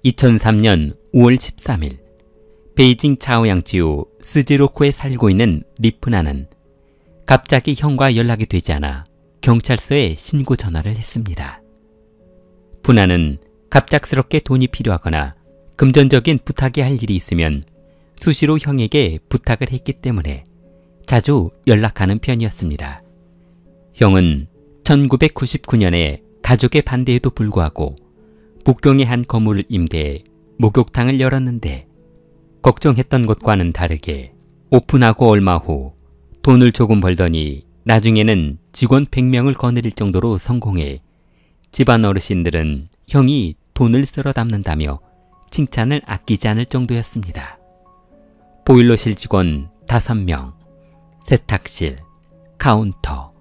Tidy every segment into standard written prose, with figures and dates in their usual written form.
2003년 5월 13일 베이징 차오양지우 스지로코에 살고 있는 리프나는 갑자기 형과 연락이 되지 않아 경찰서에 신고 전화를 했습니다. 푸나는 갑작스럽게 돈이 필요하거나 금전적인 부탁이 할 일이 있으면 수시로 형에게 부탁을 했기 때문에 자주 연락하는 편이었습니다. 형은 1999년에 가족의 반대에도 불구하고 북경의 한 건물을 임대해 목욕탕을 열었는데 걱정했던 것과는 다르게 오픈하고 얼마 후 돈을 조금 벌더니 나중에는 직원 100명을 거느릴 정도로 성공해 집안 어르신들은 형이 돈을 쓸어 담는다며 칭찬을 아끼지 않을 정도였습니다. 보일러실 직원 5명, 세탁실, 카운터,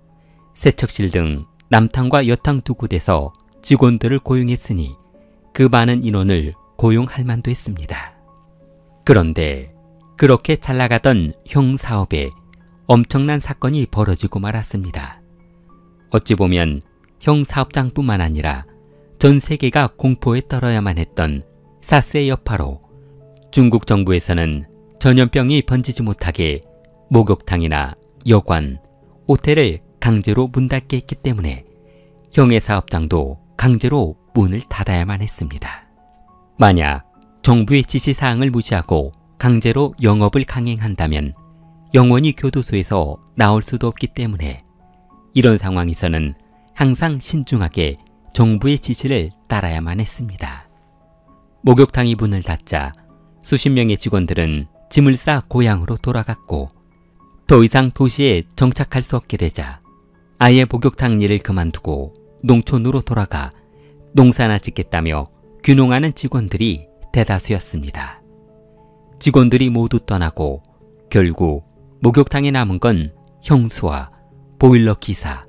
세척실 등 남탕과 여탕 2곳에서 직원들을 고용했으니 그 많은 인원을 고용할 만도 했습니다. 그런데 그렇게 잘 나가던 형 사업에 엄청난 사건이 벌어지고 말았습니다. 어찌 보면 형 사업장뿐만 아니라 전 세계가 공포에 떨어야만 했던 사스의 여파로 중국 정부에서는 전염병이 번지지 못하게 목욕탕이나 여관, 호텔을 강제로 문 닫게 했기 때문에 형의 사업장도 강제로 문을 닫아야만 했습니다. 만약 정부의 지시사항을 무시하고 강제로 영업을 강행한다면 영원히 교도소에서 나올 수도 없기 때문에 이런 상황에서는 항상 신중하게 정부의 지시를 따라야만 했습니다. 목욕탕이 문을 닫자 수십 명의 직원들은 짐을 싸 고향으로 돌아갔고 더 이상 도시에 정착할 수 없게 되자 아예 목욕탕 일을 그만두고 농촌으로 돌아가 농사나 짓겠다며 귀농하는 직원들이 대다수였습니다. 직원들이 모두 떠나고 결국 목욕탕에 남은 건 형수와 보일러 기사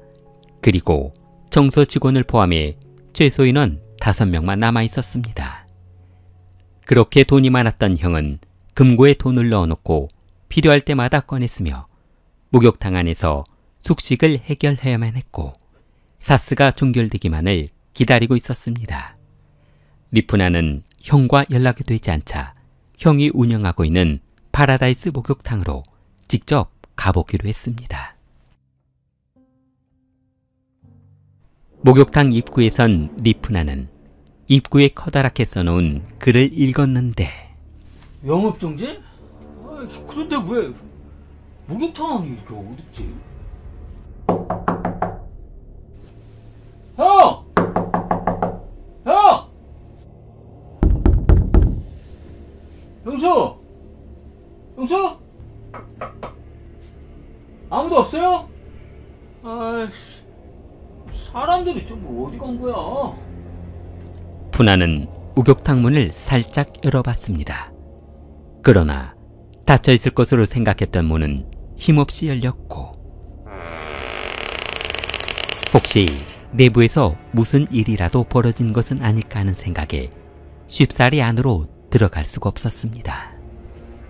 그리고 청소 직원을 포함해 최소 인원 5명만 남아 있었습니다. 그렇게 돈이 많았던 형은 금고에 돈을 넣어놓고 필요할 때마다 꺼냈으며 목욕탕 안에서 숙식을 해결해야만 했고 사스가 종결되기만을 기다리고 있었습니다. 리프나는 형과 연락이 되지 않자 형이 운영하고 있는 파라다이스 목욕탕으로 직접 가보기로 했습니다. 목욕탕 입구에 선 리프나는 입구에 커다랗게 써놓은 글을 읽었는데 영업정지? 그런데 왜 목욕탕이 이렇게 어둡지? 형! 형! 형수! 형수? 아무도 없어요? 아이씨, 사람들이 좀 어디 간 거야? 푸나는 목욕탕 문을 살짝 열어봤습니다. 그러나 닫혀있을 것으로 생각했던 문은 힘없이 열렸고 혹시 내부에서 무슨 일이라도 벌어진 것은 아닐까 하는 생각에 쉽사리 안으로 들어갈 수가 없었습니다.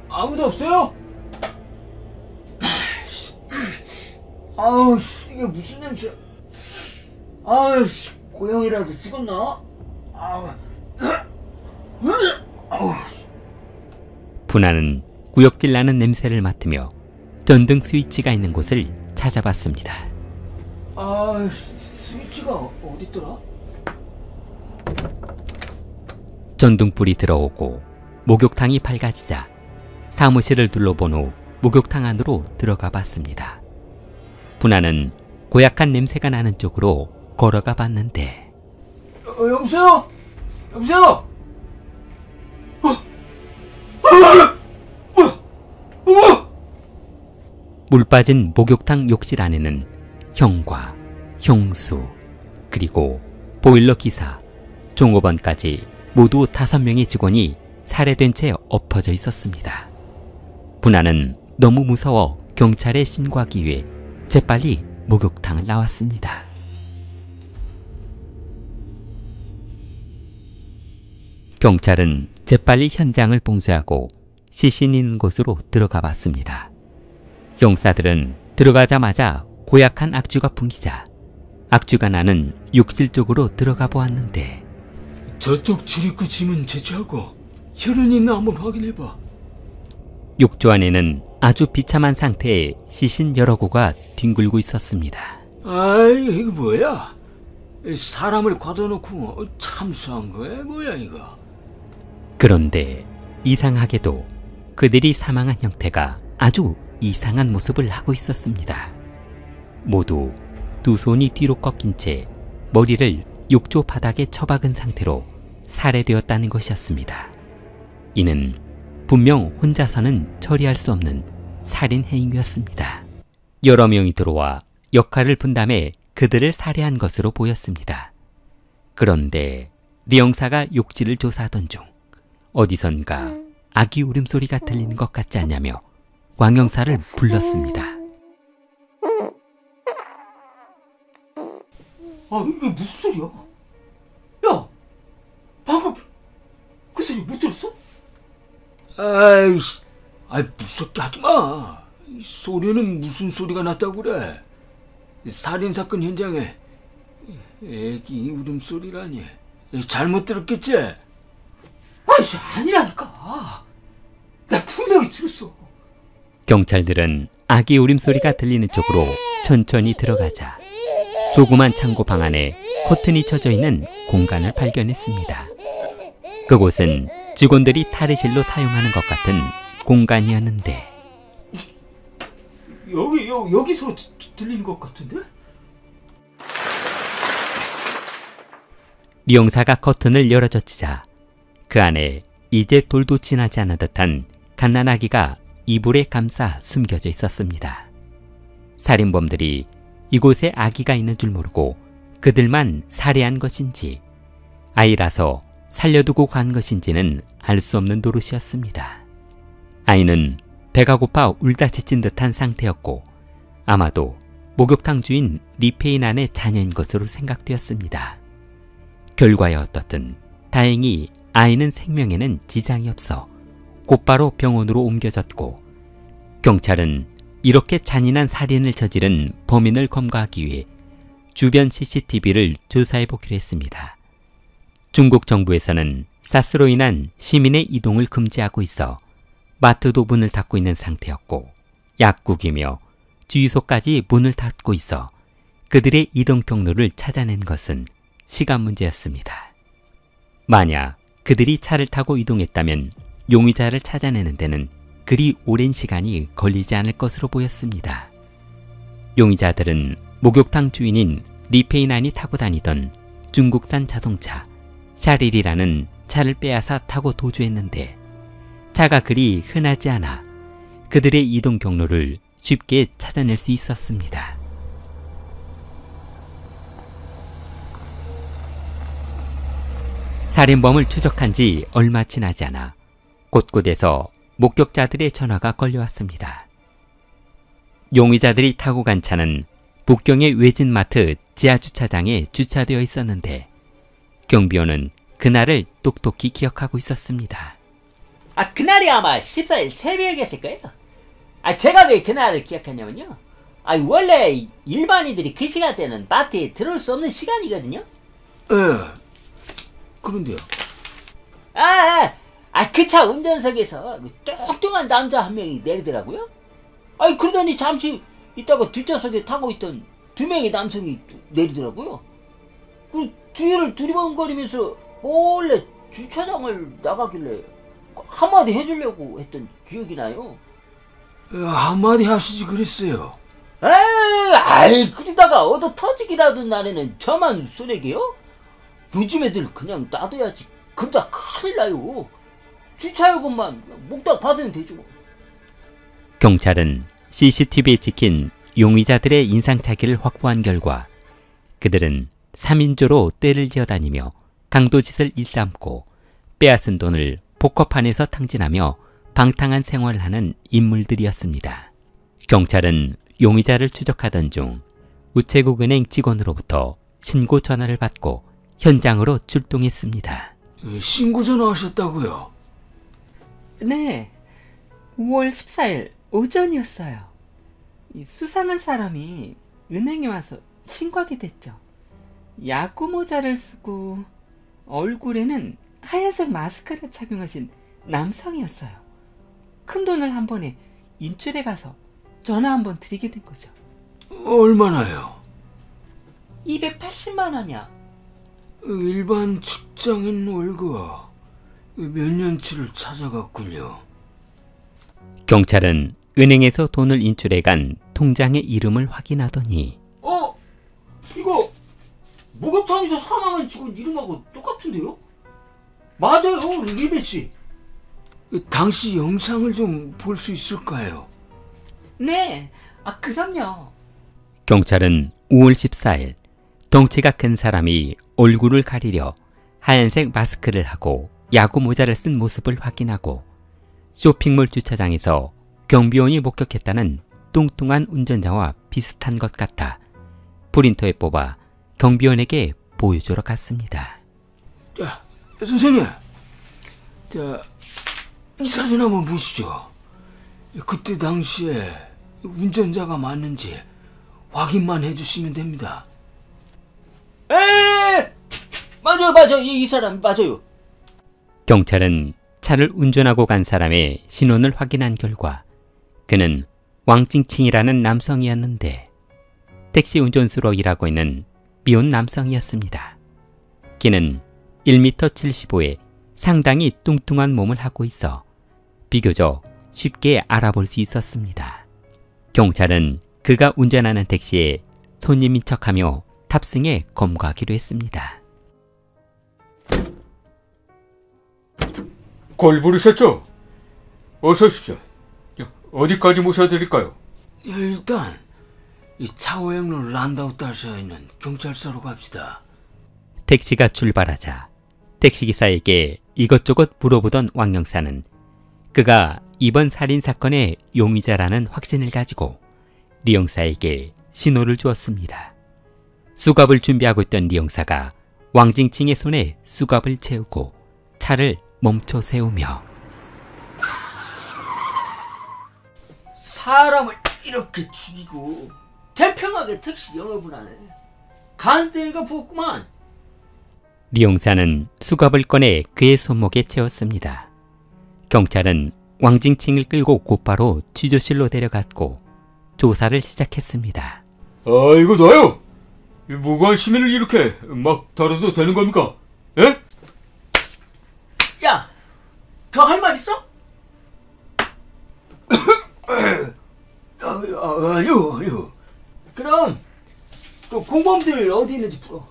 아무도 없어요? 아우, 이게 무슨 냄새야? 아우, 고양이라도 죽었나? 아우. 푸나는 구역질 나는 냄새를 맡으며 전등 스위치가 있는 곳을 찾아봤습니다. 아, 스위치가 어딨더라? 전등불이 들어오고 목욕탕이 밝아지자 사무실을 둘러본 후 목욕탕 안으로 들어가 봤습니다. 푸나는 고약한 냄새가 나는 쪽으로 걸어가 봤는데 여보세요? 여보세요? 물 빠진 목욕탕 욕실 안에는 형과 형수 그리고 보일러 기사, 종업원까지 모두 5명의 직원이 살해된 채 엎어져 있었습니다. 푸나는 너무 무서워 경찰에 신고하기 위해 재빨리 목욕탕을 나왔습니다. 경찰은 재빨리 현장을 봉쇄하고 시신이 있는 곳으로 들어가 봤습니다. 형사들은 들어가자마자 고약한 악취가 풍기자 악취가 나는 욕실 쪽으로 들어가 보았는데 저쪽 출입구 짐은 제치하고 혈흔이 있나 한번 확인해봐. 욕조 안에는 아주 비참한 상태의 시신 여러 구가 뒹굴고 있었습니다. 아이, 이거 뭐야? 사람을 가둬놓고 참수한 거야? 뭐야 이거? 그런데 이상하게도 그들이 사망한 형태가 아주 이상한 모습을 하고 있었습니다. 모두 두 손이 뒤로 꺾인 채 머리를 욕조 바닥에 처박은 상태로 살해되었다는 것이었습니다. 이는 분명 혼자서는 처리할 수 없는 살인 행위였습니다. 여러 명이 들어와 역할을 분담해 그들을 살해한 것으로 보였습니다. 그런데 리 형사가 욕지를 조사하던 중 어디선가 아기 울음소리가 들리는 것 같지 않냐며 왕 형사를 불렀습니다. 아, 이게 무슨 소리야? 야, 방금 그 소리 못 들었어? 아이씨, 무섭게 하지 마. 이 소리는 무슨 소리가 났다고 그래? 살인사건 현장에 애기 울음소리라니. 잘못 들었겠지? 아이씨, 아니라니까. 나 분명히 들었어. 경찰들은 아기 울음소리가 들리는 쪽으로 천천히 들어가자 조그만 창고 방 안에 커튼이 쳐져 있는 공간을 발견했습니다. 그곳은 직원들이 탈의실로 사용하는 것 같은 공간이었는데 여기서 들리는 것 같은데? 리 형사가 커튼을 열어젖히자 그 안에 이제 돌도 지나지 않은 듯한 갓난아기가 이불에 감싸 숨겨져 있었습니다. 살인범들이 이곳에 아기가 있는 줄 모르고 그들만 살해한 것인지 아이라서 살려두고 간 것인지는 알 수 없는 노릇이었습니다. 아이는 배가 고파 울다 지친 듯한 상태였고 아마도 목욕탕 주인 리페인안의 자녀인 것으로 생각되었습니다. 결과에 어떻든 다행히 아이는 생명에는 지장이 없어 곧바로 병원으로 옮겨졌고 경찰은 이렇게 잔인한 살인을 저지른 범인을 검거하기 위해 주변 CCTV를 조사해보기로 했습니다. 중국 정부에서는 사스로 인한 시민의 이동을 금지하고 있어 마트도 문을 닫고 있는 상태였고 약국이며 주유소까지 문을 닫고 있어 그들의 이동 경로를 찾아낸 것은 시간 문제였습니다. 만약 그들이 차를 타고 이동했다면 용의자를 찾아내는 데는 그리 오랜 시간이 걸리지 않을 것으로 보였습니다. 용의자들은 목욕탕 주인인 리페인안이 타고 다니던 중국산 자동차 샤릴이라는 차를 빼앗아 타고 도주했는데 차가 그리 흔하지 않아 그들의 이동 경로를 쉽게 찾아낼 수 있었습니다. 살인범을 추적한 지 얼마 지나지 않아 곳곳에서 목격자들의 전화가 걸려왔습니다. 용의자들이 타고 간 차는 북경의 외진마트 지하주차장에 주차되어 있었는데 경비원은 그날을 똑똑히 기억하고 있었습니다. 그날이 아마 14일 새벽이었을 거예요. 제가 왜 그날을 기억하냐면요. 원래 일반인들이 그 시간대는 마트에 들어올 수 없는 시간이거든요. 그런데요. 그 차 운전석에서 뚱뚱한 남자 한 명이 내리더라고요. 그러더니 잠시 있다가 뒷좌석에 타고 있던 두 명의 남성이 내리더라고요. 주위를 두리번거리면서 몰래 주차장을 나가길래 한마디 해주려고 했던 기억이 나요. 한마디 하시지 그랬어요. 그러다가 얻어 터지기라도 날에는 저만 손해게요? 요즘 애들 그냥 놔둬야지. 그러다 큰일 나요. 주차요금만 몽땅 받으면 되죠. 경찰은 CCTV에 찍힌 용의자들의 인상착의를 확보한 결과 그들은 3인조로 떼를 지어다니며 강도짓을 일삼고 빼앗은 돈을 포커판에서 탕진하며 방탕한 생활을 하는 인물들이었습니다. 경찰은 용의자를 추적하던 중 우체국은행 직원으로부터 신고 전화를 받고 현장으로 출동했습니다. 신고 전화하셨다고요? 네, 5월 14일 오전이었어요. 수상한 사람이 은행에 와서 신고하게 됐죠. 야구 모자를 쓰고 얼굴에는 하얀색 마스크를 착용하신 남성이었어요. 큰 돈을 한 번에 인출해 가서 전화 한번 드리게 된 거죠. 얼마나요? 280만 원이야. 일반 직장인 월급 몇 년치를 찾아갔군요. 경찰은 은행에서 돈을 인출해간 통장의 이름을 확인하더니 이거 목욕탕에서 사망한 직원 이름하고 똑같은데요? 맞아요, 리베치. 당시 영상을 좀 볼 수 있을까요? 네, 그럼요. 경찰은 5월 14일 덩치가 큰 사람이 얼굴을 가리려 하얀색 마스크를 하고 야구 모자를 쓴 모습을 확인하고 쇼핑몰 주차장에서 경비원이 목격했다는 뚱뚱한 운전자와 비슷한 것 같아 프린터에 뽑아 경비원에게 보여주러 갔습니다. 자, 선생님, 이 사진 한번 보시죠. 그때 당시에 운전자가 맞는지 확인만 해주시면 됩니다. 맞아요. 이 사람 맞아요. 경찰은 차를 운전하고 간 사람의 신원을 확인한 결과 그는 왕찡칭이라는 남성이었는데 택시 운전수로 일하고 있는 비혼 남성이었습니다. 그는 1m 75에 상당히 뚱뚱한 몸을 하고 있어 비교적 쉽게 알아볼 수 있었습니다. 경찰은 그가 운전하는 택시에 손님인 척하며 탑승해 검거하기로 했습니다. 걸 부르셨죠? 어서 오십시오. 어디까지 모셔드릴까요? 일단 이 차오행로 란다우 따르샤에 있는 경찰서로 갑시다. 택시가 출발하자 택시기사에게 이것저것 물어보던 왕 영사는 그가 이번 살인사건의 용의자라는 확신을 가지고 리 영사에게 신호를 주었습니다. 수갑을 준비하고 있던 리 영사가 왕징칭의 손에 수갑을 채우고 차를 멈춰 세우며 사람을 이렇게 죽이고 태평하게 택시 영업을 하네. 간땡이가 부었구만. 리 영사는 수갑을 꺼내 그의 손목에 채웠습니다. 경찰은 왕징칭을 끌고 곧바로 취조실로 데려갔고 조사를 시작했습니다. 이거 놔요! 무고한 시민을 이렇게 막 다뤄도 되는 겁니까? 예? 야, 더 할 말 있어? 아니요. 그럼 그 공범들 어디 있는지 풀어.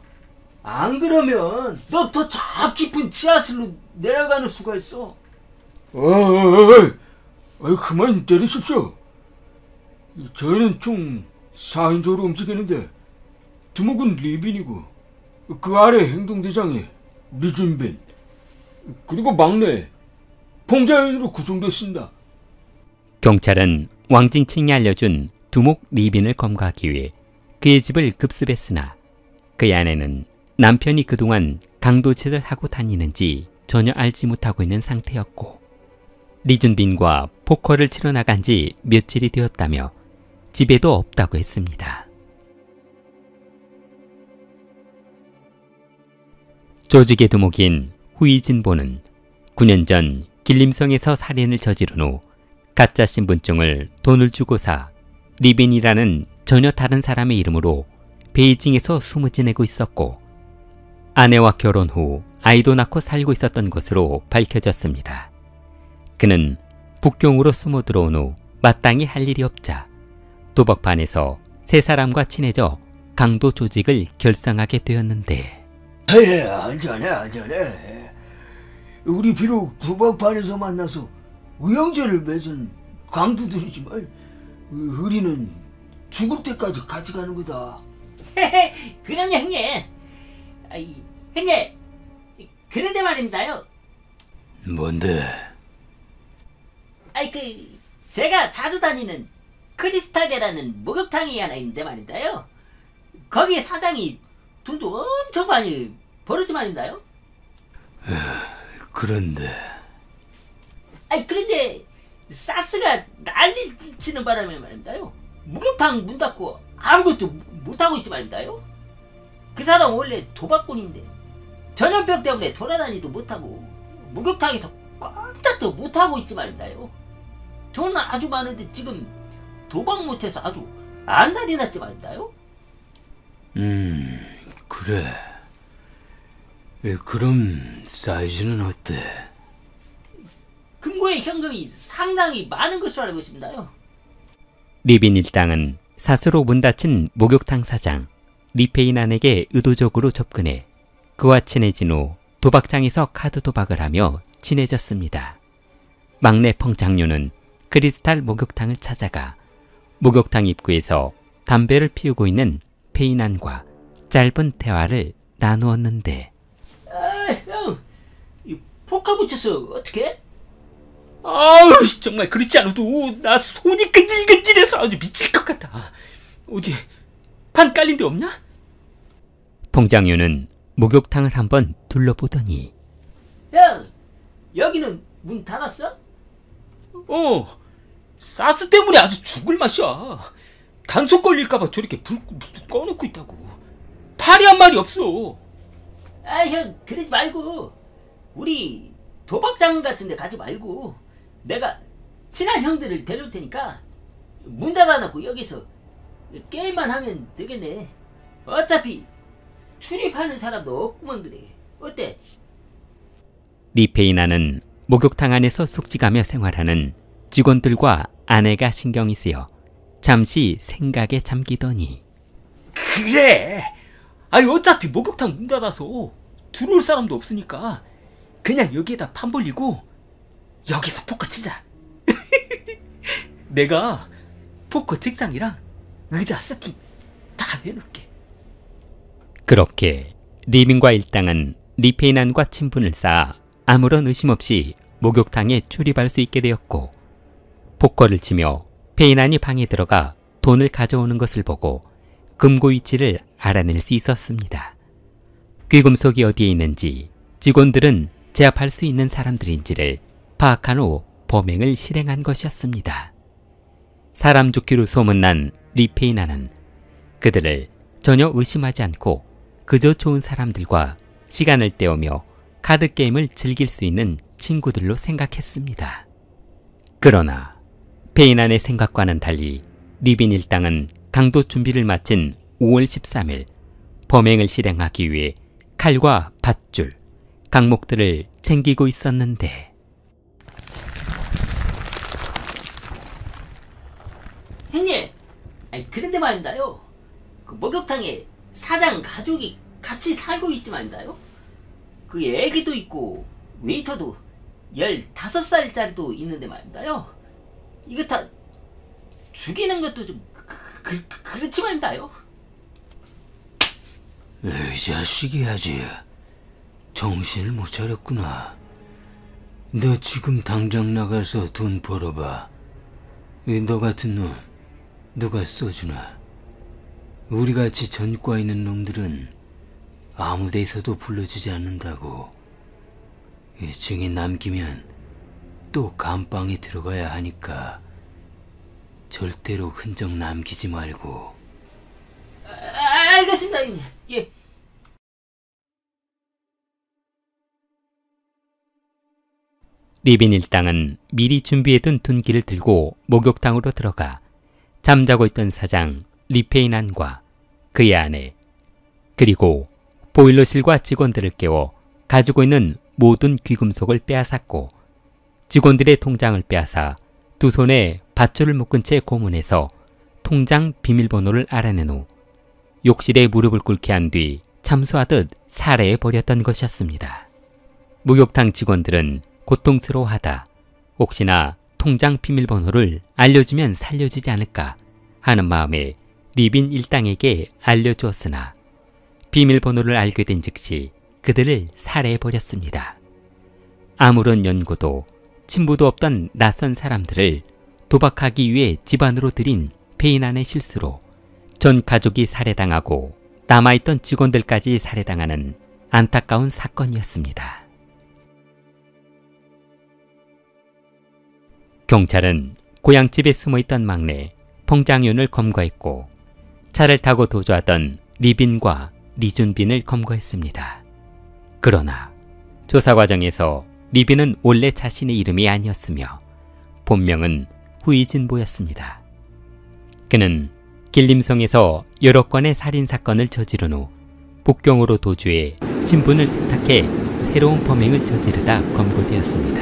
안 그러면 너 더 저 깊은 지하실로 내려가는 수가 있어. 그만 때리십시오. 저희는 총 4인조로 움직이는데 두목은 리빈이고 그 아래 행동대장이 리준빈 그리고 막내 봉자연으로 구성됐습니다. 경찰은 왕징칭이 알려준 두목 리빈을 검거하기 위해 그의 집을 급습했으나 그의 아내는 남편이 그동안 강도짓을 하고 다니는지 전혀 알지 못하고 있는 상태였고 리준빈과 포커를 치러 나간 지 며칠이 되었다며 집에도 없다고 했습니다. 조직의 두목인 후이진보는 9년 전 길림성에서 살인을 저지른 후 가짜 신분증을 돈을 주고 사 리빈이라는 전혀 다른 사람의 이름으로 베이징에서 숨어 지내고 있었고 아내와 결혼 후 아이도 낳고 살고 있었던 것으로 밝혀졌습니다. 그는 북경으로 숨어 들어온 후 마땅히 할 일이 없자 도박판에서 세 사람과 친해져 강도 조직을 결성하게 되었는데 안전해. 우리 비록 도박판에서 만나서 우영제를 맺은 강도들이지만 우리는 죽을 때까지 같이 가는 거다. 그럼요, 형님. 형님, 그런데 말입니다요. 뭔데? 제가 자주 다니는 크리스탈이라는 목욕탕이 하나 있는데 말입니다요. 거기 사장이 돈도 엄청 많이 벌었지 말입니다요. 그런데 사스가 난리 치는 바람에 말입니다요. 목욕탕 문 닫고 아무것도 못하고 있지 말입니다요. 그 사람 원래 도박꾼인데 전염병 때문에 돌아다니도 못하고 목욕탕에서 꼼짝도 못하고 있지 말입니다요. 돈 아주 많은데 지금 도박 못해서 아주 안달이 났지 말입니다요. 그래. 그럼 사이즈는 어때? 금고에 현금이 상당히 많은 것으로 알고 있습니다요. 리빈 일당은 스스로 문 닫힌 목욕탕 사장 리페인안에게 의도적으로 접근해 그와 친해진 후 도박장에서 카드 도박을 하며 친해졌습니다. 막내 펑장류는 크리스탈 목욕탕을 찾아가 목욕탕 입구에서 담배를 피우고 있는 페인안과 짧은 대화를 나누었는데, 형, 이 포카 붙여서 어떻게? 아우, 정말 그렇지 않아도 나 손이 끈질끈질해서 아주 미칠 것 같아. 어디 판 깔린 데 없냐? 펑장류는 목욕탕을 한번 둘러보더니, 형, 여기는 문 닫았어? 사스 때문에 아주 죽을 맛이야. 단속 걸릴까봐 저렇게 불 꺼놓고 있다고. 팔이 한 마리 없어. 형, 그러지 말고 우리 도박장 같은 데 가지 말고 내가 친한 형들을 데려올 테니까 문 닫아놓고 여기서 게임만 하면 되겠네. 어차피 출입하는 사람도 없구만. 그래. 어때? 리페인안은 목욕탕 안에서 숙직하며 생활하는 직원들과 아내가 신경이 쓰여 잠시 생각에 잠기더니, 그래. 아니 어차피 목욕탕 문 닫아서 들어올 사람도 없으니까 그냥 여기에다 판 벌리고 여기서 포커 치자. 내가 포커 책상이랑 의자 세팅 다 해놓을게. 그렇게 리빈과 일당은 리페인안과 친분을 쌓아 아무런 의심 없이 목욕탕에 출입할 수 있게 되었고, 포커를 치며 페인안이 방에 들어가 돈을 가져오는 것을 보고 금고 위치를 알아낼 수 있었습니다. 귀금속이 어디에 있는지 직원들은 제압할 수 있는 사람들인지를 파악한 후 범행을 실행한 것이었습니다. 사람 죽기로 소문난 리페인안은 그들을 전혀 의심하지 않고 그저 좋은 사람들과 시간을 때우며 카드게임을 즐길 수 있는 친구들로 생각했습니다. 그러나 페인안의 생각과는 달리 리빈 일당은 강도 준비를 마친 5월 13일 범행을 실행하기 위해 칼과 밧줄, 강목들을 챙기고 있었는데, 형님, 그런데 말입니다요. 그 목욕탕에 사장 가족이 같이 살고 있지 말입니다요. 그 애기도 있고 웨이터도 15살짜리도 있는데 말입니다요. 이거 다 죽이는 것도 좀 그렇지 말입니다요. 이 자식이 아직 정신을 못 차렸구나. 너 지금 당장 나가서 돈 벌어봐. 너 같은 놈 누가 써주나? 우리같이 전과 있는 놈들은 아무 데서도 불러주지 않는다고. 증인 남기면 또 감방에 들어가야 하니까 절대로 흔적 남기지 말고. 알겠습니다, 형님. 예. 리빈 일당은 미리 준비해둔 둔기를 들고 목욕탕으로 들어가 잠자고 있던 사장 리페인안과 그의 아내, 그리고 보일러실과 직원들을 깨워 가지고 있는 모든 귀금속을 빼앗았고, 직원들의 통장을 빼앗아 두 손에 밧줄을 묶은 채 고문해서 통장 비밀번호를 알아낸 후 욕실에 무릎을 꿇게 한 뒤 참수하듯 살해해버렸던 것이었습니다. 목욕탕 직원들은 고통스러워하다 혹시나 통장 비밀번호를 알려주면 살려주지 않을까 하는 마음에 리빈 일당에게 알려주었으나 비밀번호를 알게 된 즉시 그들을 살해해버렸습니다. 아무런 연고도 친부도 없던 낯선 사람들을 도박하기 위해 집안으로 들인 페인안의 실수로 전 가족이 살해당하고 남아있던 직원들까지 살해당하는 안타까운 사건이었습니다. 경찰은 고향집에 숨어있던 막내 펑장윤을 검거했고, 차를 타고 도주하던 리빈과 리준빈을 검거했습니다. 그러나 조사 과정에서 리비는 원래 자신의 이름이 아니었으며 본명은 후이진보였습니다. 그는 길림성에서 여러 건의 살인사건을 저지른 후 북경으로 도주해 신분을 세탁해 새로운 범행을 저지르다 검거되었습니다.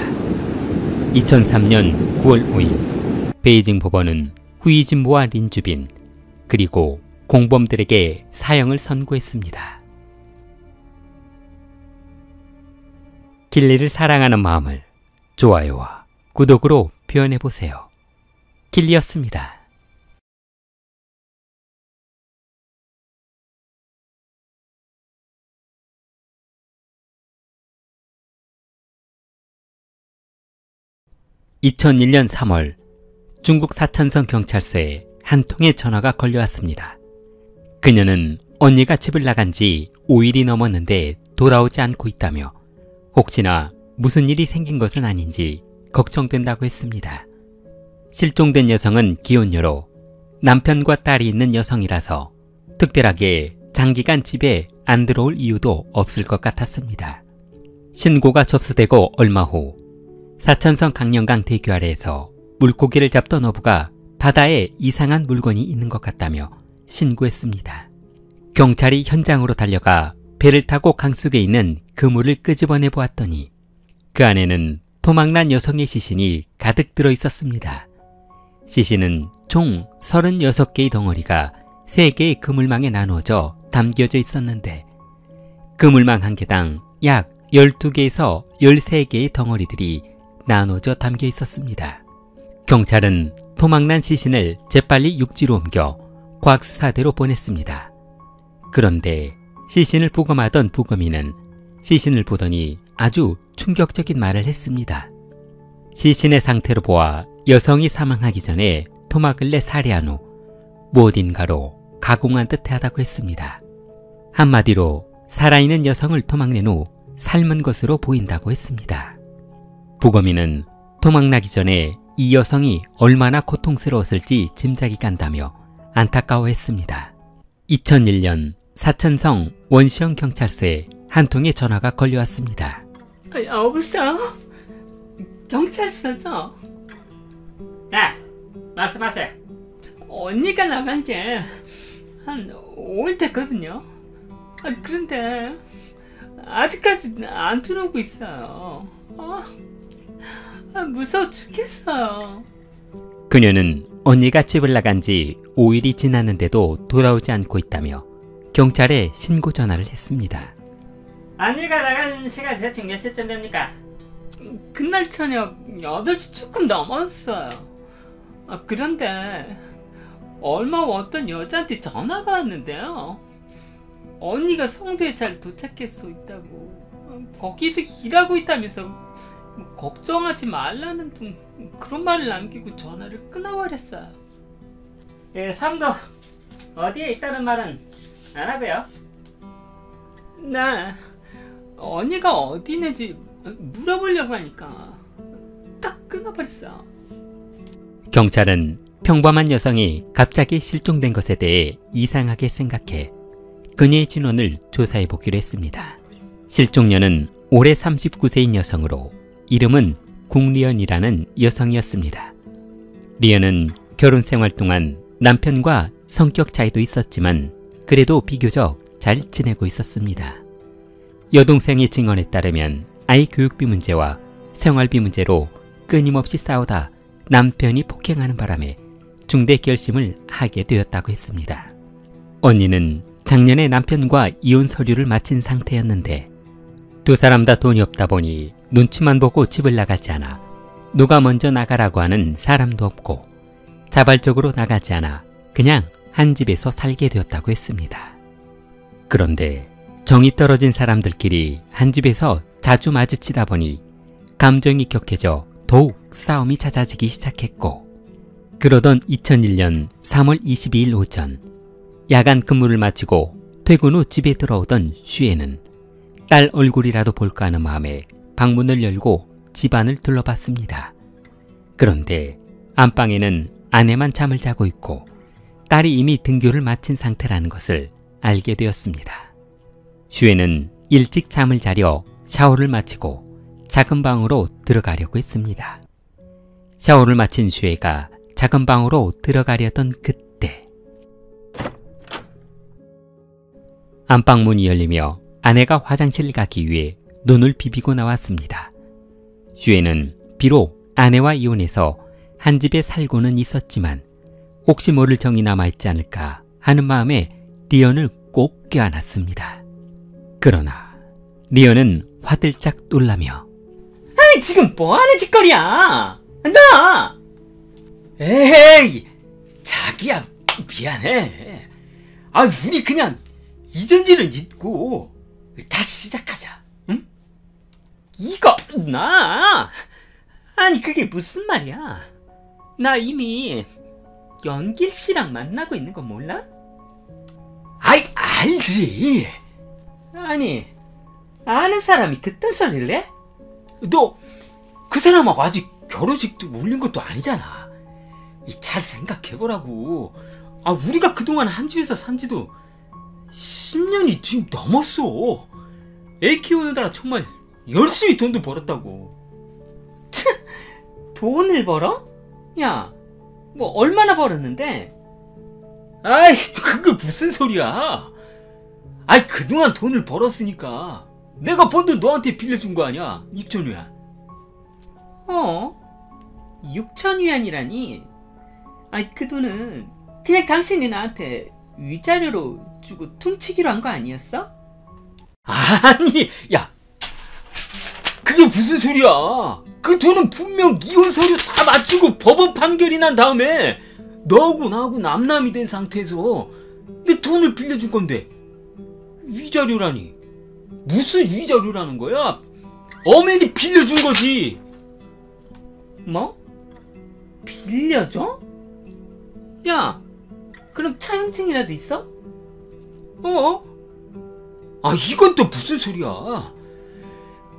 2003년 9월 5일 베이징 법원은 후이진보와 린주빈 그리고 공범들에게 사형을 선고했습니다. 길리를 사랑하는 마음을 좋아요와 구독으로 표현해보세요. 길리였습니다. (2001년 3월) 중국 사천성 경찰서에 한 통의 전화가 걸려왔습니다. 그녀는 언니가 집을 나간 지 5일이 넘었는데 돌아오지 않고 있다며 혹시나 무슨 일이 생긴 것은 아닌지 걱정된다고 했습니다. 실종된 여성은 기혼녀로 남편과 딸이 있는 여성이라서 특별하게 장기간 집에 안 들어올 이유도 없을 것 같았습니다. 신고가 접수되고 얼마 후 사천성 강령강 대교 아래에서 물고기를 잡던 어부가 바다에 이상한 물건이 있는 것 같다며 신고했습니다. 경찰이 현장으로 달려가 배를 타고 강속에 있는 그물을 끄집어내 보았더니 그 안에는 도망난 여성의 시신이 가득 들어 있었습니다. 시신은 총 36개의 덩어리가 3개의 그물망에 나누어져 담겨져 있었는데 그물망 한 개당 약 12개에서 13개의 덩어리들이 나눠져 담겨 있었습니다. 경찰은 도망난 시신을 재빨리 육지로 옮겨 과학수사대로 보냈습니다. 그런데 시신을 부검하던 부검인은 시신을 보더니 아주 충격적인 말을 했습니다. 시신의 상태로 보아 여성이 사망하기 전에 토막을 내 살해한 후 무엇인가로 가공한 듯하다고 했습니다. 한마디로 살아있는 여성을 토막낸 후 삶은 것으로 보인다고 했습니다. 부검인은 토막나기 전에 이 여성이 얼마나 고통스러웠을지 짐작이 간다며 안타까워했습니다. 2001년 사천성 원시형 경찰서에 한 통의 전화가 걸려왔습니다. 여보세요? 경찰서죠? 네, 말씀하세요. 언니가 나간 지 한 5일 됐거든요. 그런데 아직까지 안 들어오고 있어요. 무서워 죽겠어요. 그녀는 언니가 집을 나간 지 5일이 지났는데도 돌아오지 않고 있다며 경찰에 신고 전화를 했습니다. 언니가 나간 시간 대충 몇 시쯤 됩니까? 그날 저녁 8시 조금 넘었어요. 그런데 얼마 후 어떤 여자한테 전화가 왔는데요. 언니가 성도에 잘 도착했어 있다고, 거기서 일하고 있다면서 걱정하지 말라는 등 그런 말을 남기고 전화를 끊어버렸어요. 예, 성도 어디에 있다는 말은 안 하고요. 네, 언니가 어디 있는지 물어보려고 하니까 딱 끊어버렸어. 경찰은 평범한 여성이 갑자기 실종된 것에 대해 이상하게 생각해 그녀의 진원을 조사해보기로 했습니다. 실종녀는 올해 39세인 여성으로 이름은 국리연이라는 여성이었습니다. 리연은 결혼 생활 동안 남편과 성격 차이도 있었지만 그래도 비교적 잘 지내고 있었습니다. 여동생의 증언에 따르면 아이 교육비 문제와 생활비 문제로 끊임없이 싸우다 남편이 폭행하는 바람에 중대 결심을 하게 되었다고 했습니다. 언니는 작년에 남편과 이혼 서류를 마친 상태였는데 두 사람 다 돈이 없다 보니 눈치만 보고 집을 나가지 않아 누가 먼저 나가라고 하는 사람도 없고 자발적으로 나가지 않아 그냥 한 집에서 살게 되었다고 했습니다. 그런데 정이 떨어진 사람들끼리 한 집에서 자주 마주치다 보니 감정이 격해져 더욱 싸움이 잦아지기 시작했고, 그러던 2001년 3월 22일 오전 야간 근무를 마치고 퇴근 후 집에 들어오던 슈에는 딸 얼굴이라도 볼까 하는 마음에 방문을 열고 집안을 둘러봤습니다. 그런데 안방에는 아내만 잠을 자고 있고 딸이 이미 등교를 마친 상태라는 것을 알게 되었습니다. 슈에는 일찍 잠을 자려 샤워를 마치고 작은 방으로 들어가려고 했습니다. 샤워를 마친 슈에가 작은 방으로 들어가려던 그때 안방 문이 열리며 아내가 화장실 가기 위해 눈을 비비고 나왔습니다. 슈에는 비록 아내와 이혼해서 한 집에 살고는 있었지만 혹시 모를 정이 남아있지 않을까 하는 마음에 리언을 꼭 껴안았습니다. 그러나 리언은 화들짝 놀라며 아니 지금 뭐하는 짓거리야? 나! 에이 자기야 미안해. 아 우리 그냥 이전 일은 잊고 다시 시작하자. 응? 이거 나 아니 그게 무슨 말이야? 나 이미 연길 씨랑 만나고 있는 거 몰라? 아이 알지. 아니 아는 사람이 그딴 소리를 해? 너 그 사람하고 아직 결혼식도 올린 것도 아니잖아. 잘 생각해보라고. 아 우리가 그동안 한 집에서 산 지도 10년이 지금 넘었어. 애 키우느라 정말 열심히 돈도 벌었다고. 돈을 벌어? 야, 뭐 얼마나 벌었는데? 아이, 그게 무슨 소리야? 아이, 그동안 돈을 벌었으니까 내가 번 돈 너한테 빌려준 거 아니야? 6,000위안. 6,000위안이라니? 아이, 그 돈은 그냥 당신이 나한테 위자료로 주고 퉁치기로 한 거 아니었어? 아니, 야, 그게 무슨 소리야? 그 돈은 분명 이혼 서류 다 마치고 법원 판결이 난 다음에 너하고 나하고 남남이 된 상태에서 내 돈을 빌려준 건데 위자료라니. 무슨 위자료라는 거야? 엄연히 빌려준 거지. 뭐? 빌려줘? 야, 그럼 차용증이라도 있어? 아 이건 또 무슨 소리야?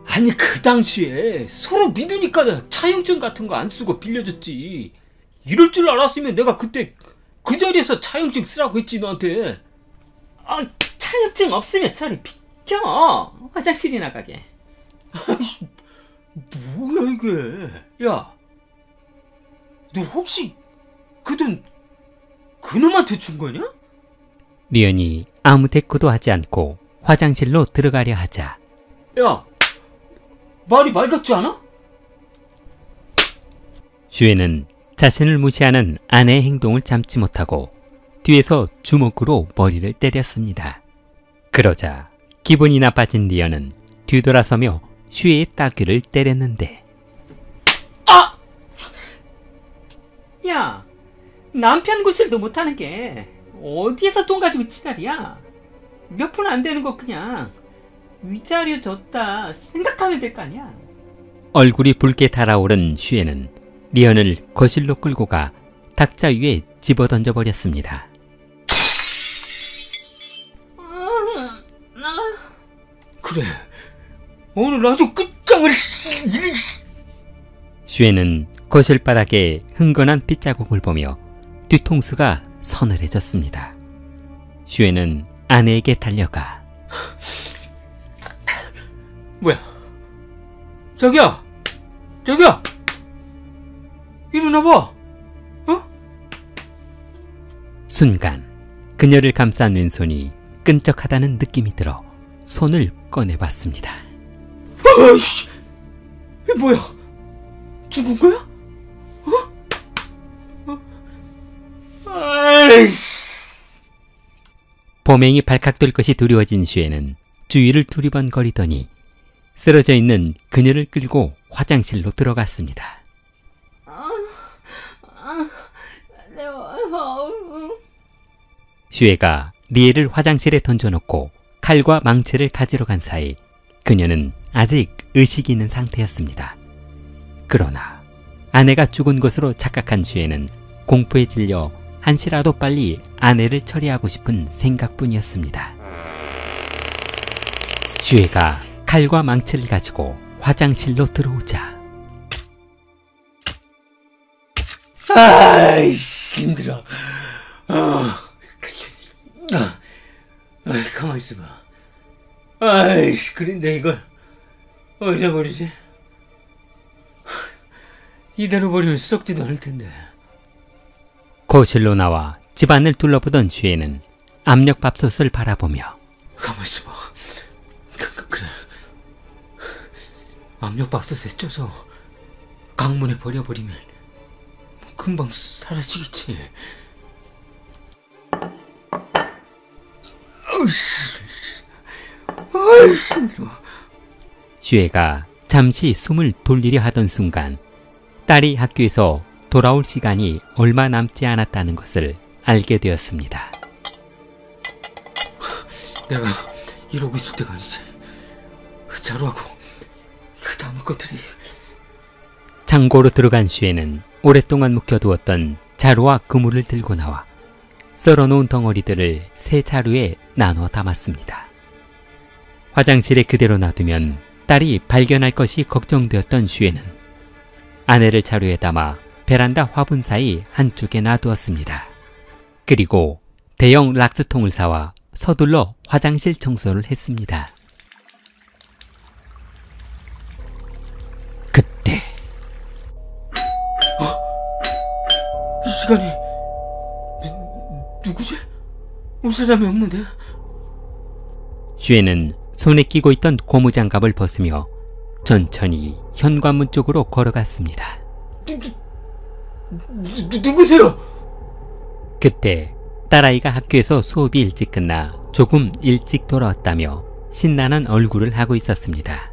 아니 그 당시에 서로 믿으니까 차용증 같은 거 안 쓰고 빌려줬지. 이럴 줄 알았으면 내가 그때 그 자리에서 차용증 쓰라고 했지 너한테. 아 차용증 없으면 저리 비켜. 화장실이 나가게. 아이씨 뭐야 이게. 야 너 혹시 그 돈 그놈한테 준 거냐? 리언이 아무 대꾸도 하지 않고 화장실로 들어가려 하자 야 말이 말 같지 않아? 슈에는 자신을 무시하는 아내의 행동을 참지 못하고 뒤에서 주먹으로 머리를 때렸습니다. 그러자 기분이 나빠진 리언은 뒤돌아서며 슈에의 따귀를 때렸는데 아! 야 남편 구실도 못하는 게 어디에서 돈 가지고 지랄이야. 몇 푼 안 되는 거 그냥 위자료 줬다 생각하면 될 거 아니야. 얼굴이 붉게 달아오른 슈에는 리언을 거실로 끌고 가 탁자 위에 집어던져 버렸습니다. 그래 오늘 아주 끝장을. 슈에는 거실 바닥에 흥건한 핏자국을 보며 뒤통수가 서늘해졌습니다. 슈에는 아내에게 달려가 뭐야 자기야 일어나봐. 순간 그녀를 감싼 왼손이 끈적하다는 느낌이 들어 손을 꺼내봤습니다. 아이씨 이게 뭐야 죽은 거야? 아이씨. 범행이 발각될 것이 두려워진 슈에는 주위를 두리번거리더니 쓰러져 있는 그녀를 끌고 화장실로 들어갔습니다. 슈에가 리에를 화장실에 던져놓고 칼과 망치를 가지러 간 사이 그녀는 아직 의식이 있는 상태였습니다. 그러나 아내가 죽은 것으로 착각한 슈에는 공포에 질려 한시라도 빨리 아내를 처리하고 싶은 생각뿐이었습니다. 슈에가 칼과 망치를 가지고 화장실로 들어오자 아이씨 힘들어. 가만히 있어봐. 아이씨, 그런데 이걸 어디다 버리지? 이대로 버리면 썩지도 않을 텐데. 거실로 나와 집안을 둘러보던 슈에는 압력밥솥을 바라보며 가만 있어봐. 그래. 압력밥솥에 쪄서 강문에 버려버리면 금방 사라지겠지. 아이씨, 힘들어. 슈에가 잠시 숨을 돌리려 하던 순간 딸이 학교에서 돌아올 시간이 얼마 남지 않았다는 것을 알게 되었습니다. 내가 이러고 있을 때가 아니지. 자루하고 그 다음 것들이. 창고로 들어간 슈에는 오랫동안 묵혀두었던 자루와 그물을 들고 나와 썰어놓은 덩어리들을 새 자루에 나눠 담았습니다. 화장실에 그대로 놔두면 딸이 발견할 것이 걱정되었던 슈에는 아내를 자루에 담아 베란다 화분 사이 한쪽에 놔두었습니다. 그리고 대형 락스통을 사와 서둘러 화장실 청소를 했습니다. 그때 이 시간이 누구지? 올 사람이 없는데? 슈에는 손에 끼고 있던 고무장갑을 벗으며 천천히 현관문 쪽으로 걸어갔습니다. 누구세요? 그때 딸아이가 학교에서 수업이 일찍 끝나 조금 일찍 돌아왔다며 신나는 얼굴을 하고 있었습니다.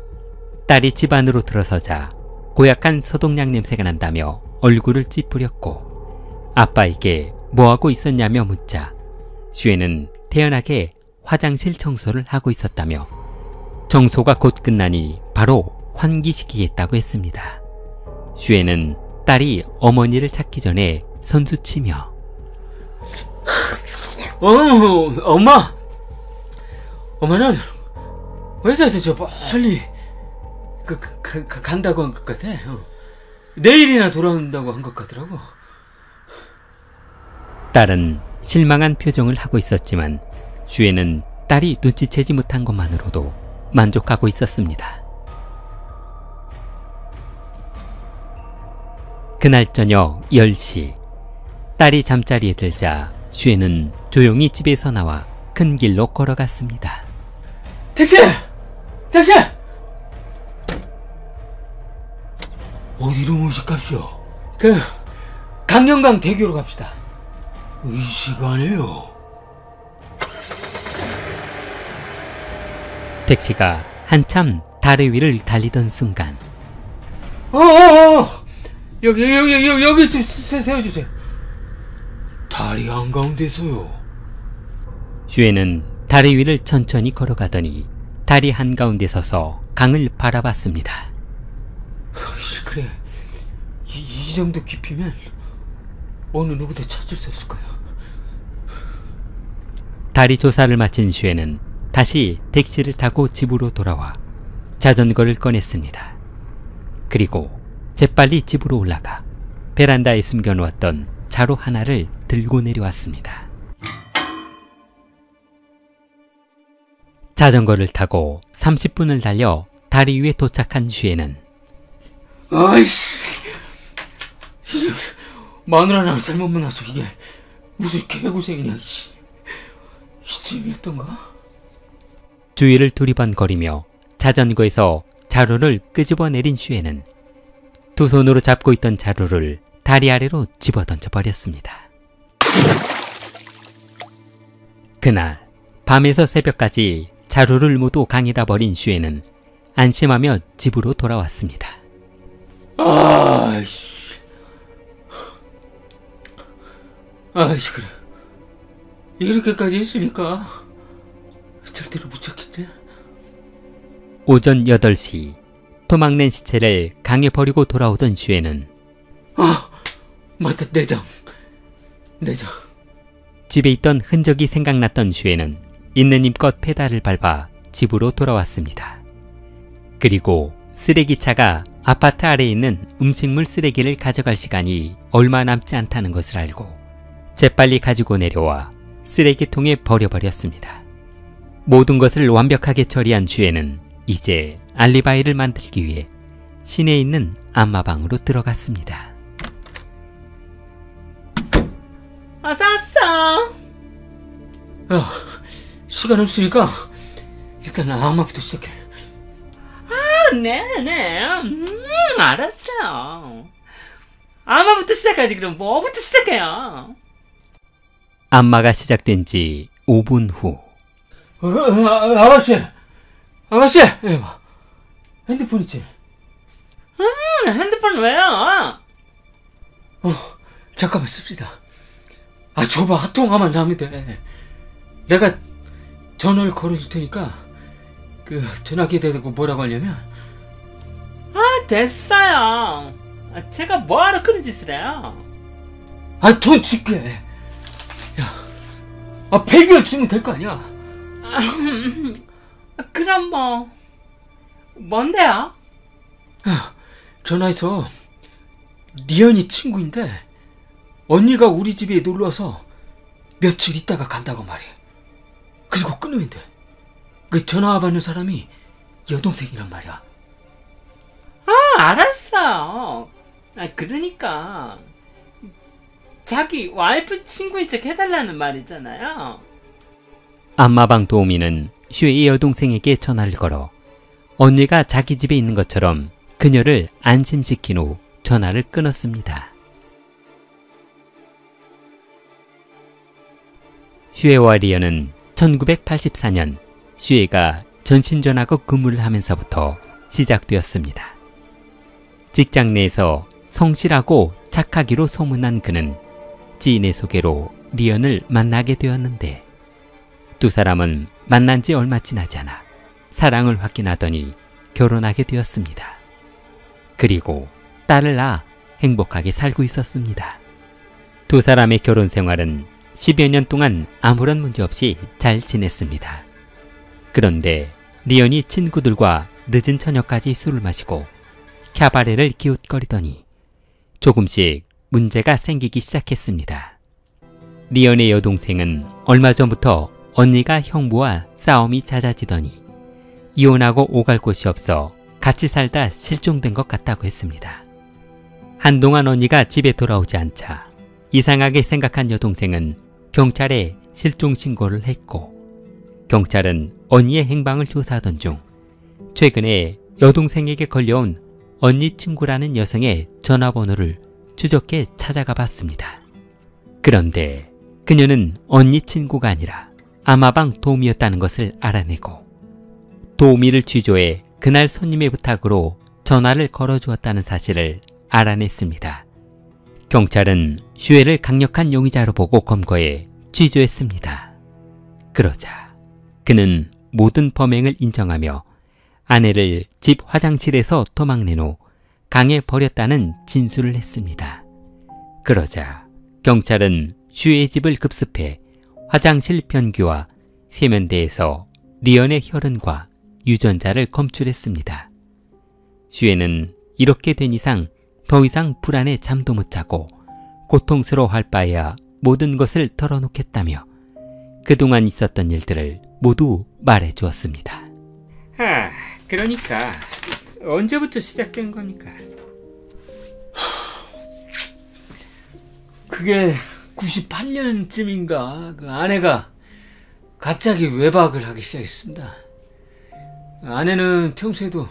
딸이 집 안으로 들어서자 고약한 소독약 냄새가 난다며 얼굴을 찌푸렸고 아빠에게 뭐하고 있었냐며 묻자 슈에는 태연하게 화장실 청소를 하고 있었다며 청소가 곧 끝나니 바로 환기시키겠다고 했습니다. 슈에는 딸이 어머니를 찾기 전에 선수치며 엄마! 엄마는 회사에서 저 빨리 간다고 한 것 같아. 내일이나 돌아온다고 한 것 같더라고. 딸은 실망한 표정을 하고 있었지만 슈에는 딸이 눈치채지 못한 것만으로도 만족하고 있었습니다. 그날 저녁 10시 딸이 잠자리에 들자 슈에는 조용히 집에서 나와 큰 길로 걸어갔습니다. 택시! 택시! 어디로 모실까시오? 강영강 대교로 갑시다. 이 시간에요? 택시가 한참 다리 위를 달리던 순간 여기 좀 세워주세요. 다리 한가운데서요. 슈에는 다리 위를 천천히 걸어가더니 다리 한가운데 서서 강을 바라봤습니다. 그래, 이 정도 깊이면 어느 누구도 찾을 수 없을 거야. 다리 조사를 마친 슈에는 다시 택시를 타고 집으로 돌아와 자전거를 꺼냈습니다. 그리고 재빨리 집으로 올라가 베란다에 숨겨놓았던 자루 하나를 들고 내려왔습니다. 자전거를 타고 30분을 달려 다리 위에 도착한 슈에는 아이씨, 마늘 하나 잘못 만나서 이게 무슨 개고생이냐. 이쯤이었던가? 주위를 두리번거리며 자전거에서 자루를 끄집어내린 슈에는 두 손으로 잡고 있던 자루를 다리 아래로 집어던져 버렸습니다. 그날 밤에서 새벽까지 자루를 모두 강에다 버린 슈에는 안심하며 집으로 돌아왔습니다. 아이씨, 그래. 이렇게까지 했으니까 절대로 못 찾겠대. 오전 8시 토막낸 시체를 강에 버리고 돌아오던 슈에는 맞다, 내장. 집에 있던 흔적이 생각났던 슈에는 있는 힘껏 페달을 밟아 집으로 돌아왔습니다. 그리고 쓰레기차가 아파트 아래에 있는 음식물 쓰레기를 가져갈 시간이 얼마 남지 않다는 것을 알고 재빨리 가지고 내려와 쓰레기통에 버려버렸습니다. 모든 것을 완벽하게 처리한 슈에는 이제 알리바이를 만들기 위해 시내에 있는 안마방으로 들어갔습니다. 어서 왔어. 야, 시간 없으니까 일단 안마부터 시작해. 네네. 알았어요. 아마부터 시작하지. 그럼 뭐부터 시작해요? 안마가 시작된 지 5분 후. 아가씨, 이리 봐. 핸드폰 있지? 핸드폰 왜요? 잠깐만 씁시다. 줘봐. 통화만 하면 돼. 내가 전화를 걸어줄 테니까 전화기에 대고 뭐라고 하냐면, 됐어요. 제가 뭐하러 그런 짓을 해요? 돈 줄게. 야, 100원 주면 될 거 아니야? 그럼 뭔데요? 전화해서 리언이 친구인데 언니가 우리 집에 놀러와서 며칠 있다가 간다고 말해. 그리고 끊으면 돼. 그 전화 받는 사람이 여동생이란 말이야. 알았어요. 그러니까 자기 와이프 친구인 척 해달라는 말이잖아요. 안마방 도우미는 슈의 여동생에게 전화를 걸어 언니가 자기 집에 있는 것처럼 그녀를 안심시킨 후 전화를 끊었습니다. 슈에와 리언은 1984년 슈에가 전신전화국 근무를 하면서부터 시작되었습니다. 직장 내에서 성실하고 착하기로 소문난 그는 지인의 소개로 리언을 만나게 되었는데 두 사람은 만난 지 얼마 지나지 않아 사랑을 확인하더니 결혼하게 되었습니다. 그리고 딸을 낳아 행복하게 살고 있었습니다. 두 사람의 결혼 생활은 10여 년 동안 아무런 문제 없이 잘 지냈습니다. 그런데 리언이 친구들과 늦은 저녁까지 술을 마시고 캬바레를 기웃거리더니 조금씩 문제가 생기기 시작했습니다. 리언의 여동생은 얼마 전부터 언니가 형부와 싸움이 잦아지더니 이혼하고 오갈 곳이 없어 같이 살다 실종된 것 같다고 했습니다. 한동안 언니가 집에 돌아오지 않자 이상하게 생각한 여동생은 경찰에 실종 신고를 했고 경찰은 언니의 행방을 조사하던 중 최근에 여동생에게 걸려온 언니 친구라는 여성의 전화번호를 추적해 찾아가 봤습니다. 그런데 그녀는 언니 친구가 아니라 아마방 도우미였다는 것을 알아내고 도우미를 취조해 그날 손님의 부탁으로 전화를 걸어주었다는 사실을 알아냈습니다. 경찰은 슈에를 강력한 용의자로 보고 검거해 취조했습니다. 그러자 그는 모든 범행을 인정하며 아내를 집 화장실에서 도망낸 후 강에 버렸다는 진술을 했습니다. 그러자 경찰은 슈의 집을 급습해 화장실 변기와 세면대에서 리언의 혈흔과 유전자를 검출했습니다. 슈에는 이렇게 된 이상 더 이상 불안에 잠도 못 자고 고통스러워할 바에야 모든 것을 털어놓겠다며 그동안 있었던 일들을 모두 말해주었습니다. 그러니까 언제부터 시작된 겁니까? 그게 98년쯤인가 그 아내가 갑자기 외박을 하기 시작했습니다. 아내는 평소에도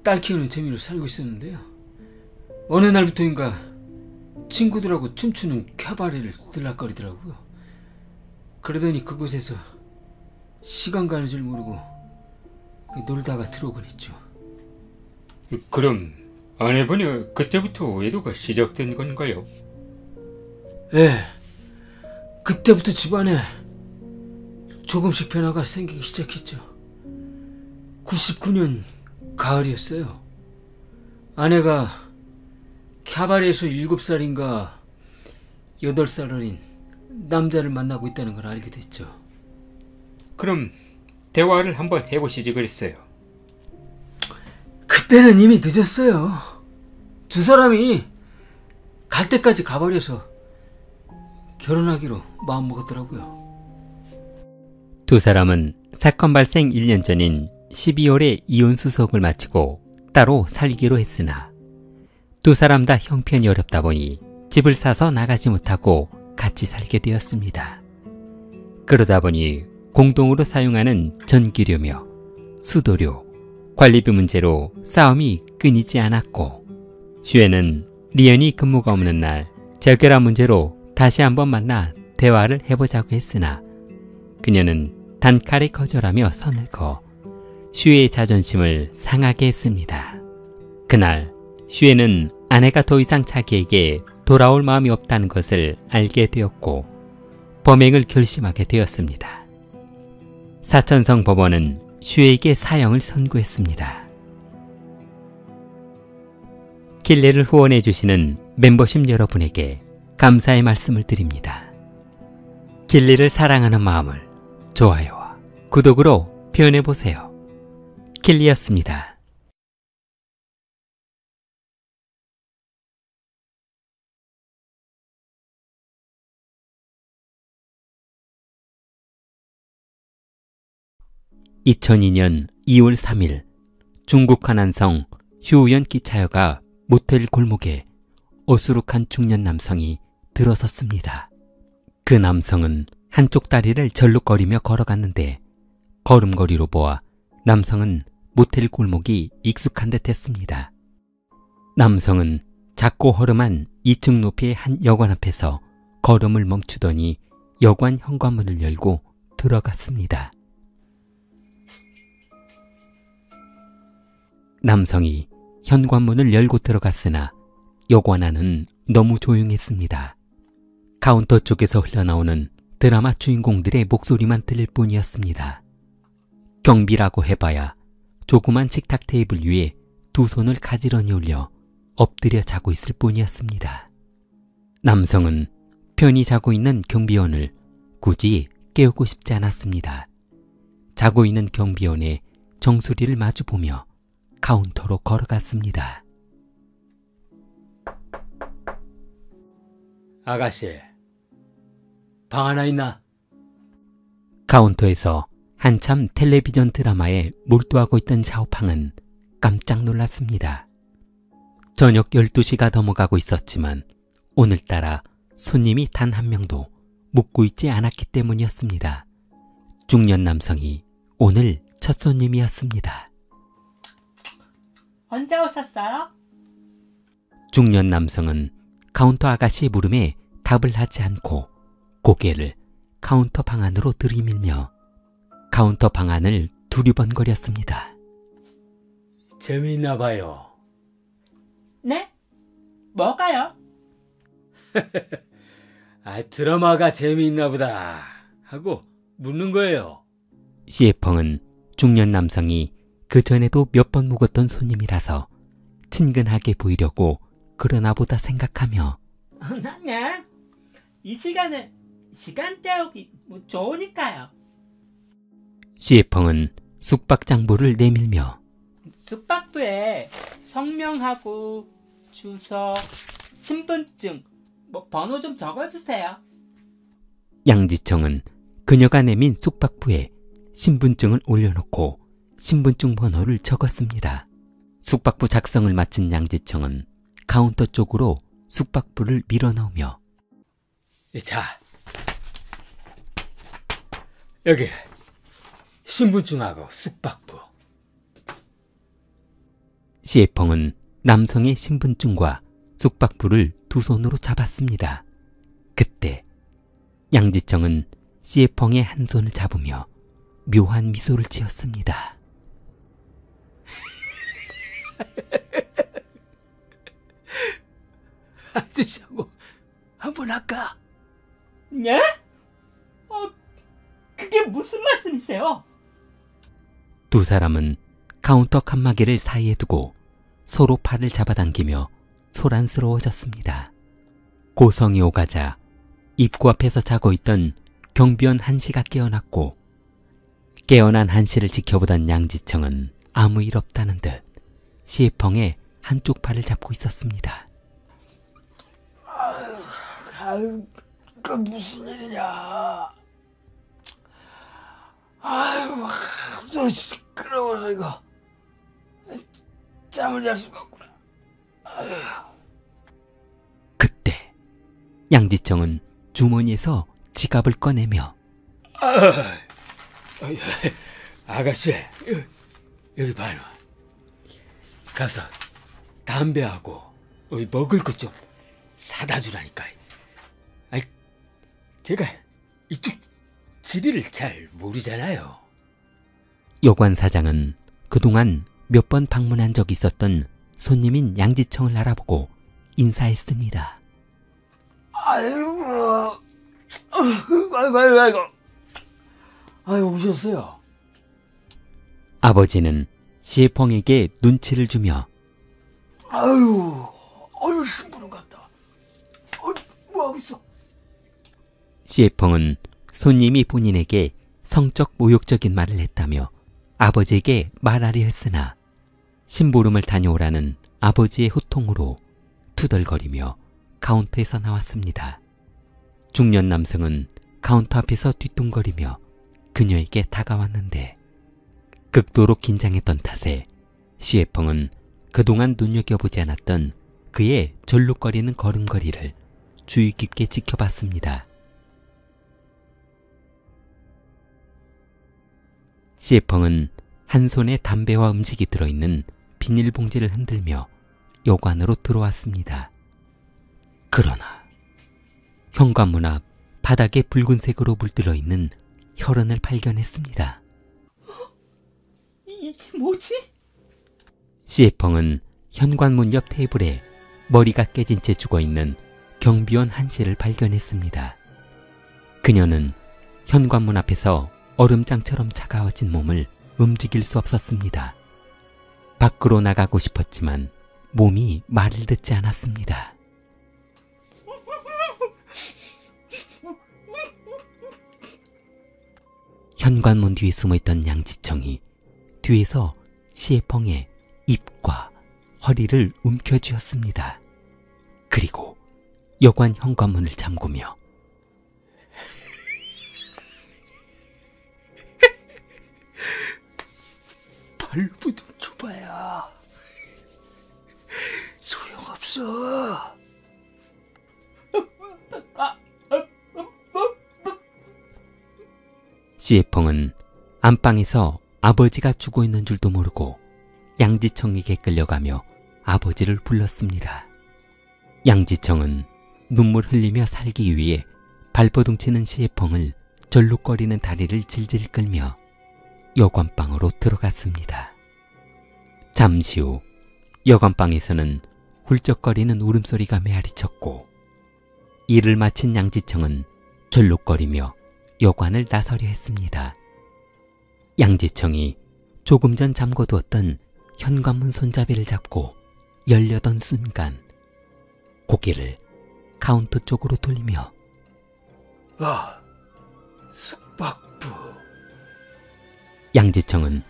딸 키우는 재미로 살고 있었는데요. 어느 날부터인가 친구들하고 춤추는 캬바레를 들락거리더라고요. 그러더니 그곳에서 시간 가는 줄 모르고 놀다가 들어오곤 했죠. 그럼 아내분이 그때부터 외도가 시작된 건가요? 예, 그때부터 집안에 조금씩 변화가 생기기 시작했죠. 99년 가을이었어요. 아내가 캬바레에서 7살인가 8살 어린 남자를 만나고 있다는 걸 알게 됐죠. 그럼 대화를 한번 해보시지 그랬어요. 그때는 이미 늦었어요. 두 사람이 갈 때까지 가버려서 결혼하기로 마음먹었더라고요. 두 사람은 사건 발생 1년 전인 12월에 이혼 수속을 마치고 따로 살기로 했으나 두 사람 다 형편이 어렵다 보니 집을 사서 나가지 못하고 같이 살게 되었습니다. 그러다 보니 공동으로 사용하는 전기료며 수도료, 관리비 문제로 싸움이 끊이지 않았고 슈에는 리언이 근무가 없는 날 재결합 문제로 다시 한번 만나 대화를 해보자고 했으나 그녀는 단칼에 거절하며 선을 그어 슈에의 자존심을 상하게 했습니다. 그날 슈에는 아내가 더 이상 자기에게 돌아올 마음이 없다는 것을 알게 되었고 범행을 결심하게 되었습니다. 사천성 법원은 슈에에게 사형을 선고했습니다. 길레를 후원해 주시는 멤버십 여러분에게 감사의 말씀을 드립니다. 길리를 사랑하는 마음을 좋아요와 구독으로 표현해보세요. 길리였습니다. (2002년 2월 3일) 중국 하난성 휴우연 기차여가 모텔 골목에 어수룩한 중년 남성이 들어섰습니다. 그 남성은 한쪽 다리를 절룩거리며 걸어갔는데 걸음걸이로 보아 남성은 모텔 골목이 익숙한 듯 했습니다. 남성은 작고 허름한 2층 높이의 한 여관 앞에서 걸음을 멈추더니 여관 현관문을 열고 들어갔습니다. 남성이 현관문을 열고 들어갔으나 여관 안은 너무 조용했습니다. 카운터 쪽에서 흘러나오는 드라마 주인공들의 목소리만 들릴 뿐이었습니다. 경비라고 해봐야 조그만 식탁 테이블 위에 두 손을 가지런히 올려 엎드려 자고 있을 뿐이었습니다. 남성은 편히 자고 있는 경비원을 굳이 깨우고 싶지 않았습니다. 자고 있는 경비원의 정수리를 마주보며 카운터로 걸어갔습니다. 아가씨, 방 하나 있나? 카운터에서 한참 텔레비전 드라마에 몰두하고 있던 샤오팡은 깜짝 놀랐습니다. 저녁 12시가 넘어가고 있었지만 오늘따라 손님이 단 한 명도 묵고 있지 않았기 때문이었습니다. 중년 남성이 오늘 첫 손님이었습니다. 언제 오셨어요? 중년 남성은 카운터 아가씨의 물음에 답을 하지 않고 고개를 카운터 방 안으로 들이밀며 카운터 방 안을 두리번거렸습니다. 재미있나 봐요. 네? 뭐가요? 드라마가 재미있나 보다 하고 묻는 거예요. 시에펑은 중년 남성이 그 전에도 몇 번 묵었던 손님이라서 친근하게 보이려고 그러나 보다 생각하며 네? 이 시간에 시간 때우기 좋으니까요. 시에펑은 숙박장부를 내밀며 숙박부에 성명하고 주소, 신분증, 번호 좀 적어주세요. 양지청은 그녀가 내민 숙박부에 신분증을 올려놓고 신분증 번호를 적었습니다. 숙박부 작성을 마친 양지청은 카운터 쪽으로 숙박부를 밀어넣으며 자, 여기 신분증하고 숙박부. 시에펑은 남성의 신분증과 숙박부를 두 손으로 잡았습니다. 그때 양지청은 시에펑의 한 손을 잡으며 묘한 미소를 지었습니다. 아저씨하고 한번 할까? 예? 그게 무슨 말씀이세요? 두 사람은 카운터 칸막이를 사이에 두고 서로 팔을 잡아당기며 소란스러워졌습니다. 고성이 오가자 입구 앞에서 자고 있던 경비원 한씨가 깨어났고 깨어난 한씨를 지켜보던 양지청은 아무 일 없다는 듯 시에펑의 한쪽 팔을 잡고 있었습니다. 그 무슨 일이냐? 아유, 너 시끄러워서 이거 잠을 잘 수가 없구나. 아유. 그때 양지청은 주머니에서 지갑을 꺼내며 아가씨, 여기 봐요. 가서 담배하고 먹을 것 좀 사다 주라니까. 아이, 제가 이쪽 지리를 잘 모르잖아요. 여관 사장은 그동안 몇 번 방문한 적이 있었던 손님인 양지청을 알아보고 인사했습니다. 아이고, 아이고, 오셨어요. 아버지는 시애펑에게 눈치를 주며 아유, 신부름 같다. 뭐하고 있어? 시애펑은 손님이 본인에게 성적 모욕적인 말을 했다며 아버지에게 말하려 했으나 심부름을 다녀오라는 아버지의 호통으로 투덜거리며 카운터에서 나왔습니다. 중년 남성은 카운터 앞에서 뒤뚱거리며 그녀에게 다가왔는데 극도로 긴장했던 탓에 시애펑은 그동안 눈여겨보지 않았던 그의 절룩거리는 걸음걸이를 주의 깊게 지켜봤습니다. 시애펑은 한 손에 담배와 음식이 들어있는 비닐봉지를 흔들며 여관으로 들어왔습니다. 그러나 현관문 앞 바닥에 붉은색으로 물들어 있는 혈흔을 발견했습니다. 이게 뭐지? 시애펑은 현관문 옆 테이블에 머리가 깨진 채 죽어있는 경비원 한 씨를 발견했습니다. 그녀는 현관문 앞에서 얼음장처럼 차가워진 몸을 움직일 수 없었습니다. 밖으로 나가고 싶었지만 몸이 말을 듣지 않았습니다. 현관문 뒤에 숨어있던 양지청이 뒤에서 시애펑의 입과 허리를 움켜쥐었습니다. 그리고 여관 현관문을 잠그며 발부 좀 줘봐야 소용없어. 시애펑은 안방에서 아버지가 죽어 있는 줄도 모르고 양지청에게 끌려가며 아버지를 불렀습니다. 양지청은 눈물 흘리며 살기 위해 발버둥치는 시애펑을 절룩거리는 다리를 질질 끌며 여관방으로 들어갔습니다. 잠시 후 여관방에서는 훌쩍거리는 울음소리가 메아리쳤고 일을 마친 양지청은 절룩거리며 여관을 나서려 했습니다. 양지청이 조금 전 잠궈두었던 현관문 손잡이를 잡고 열려던 순간 고개를 카운터 쪽으로 돌리며 숙박부. 양지청은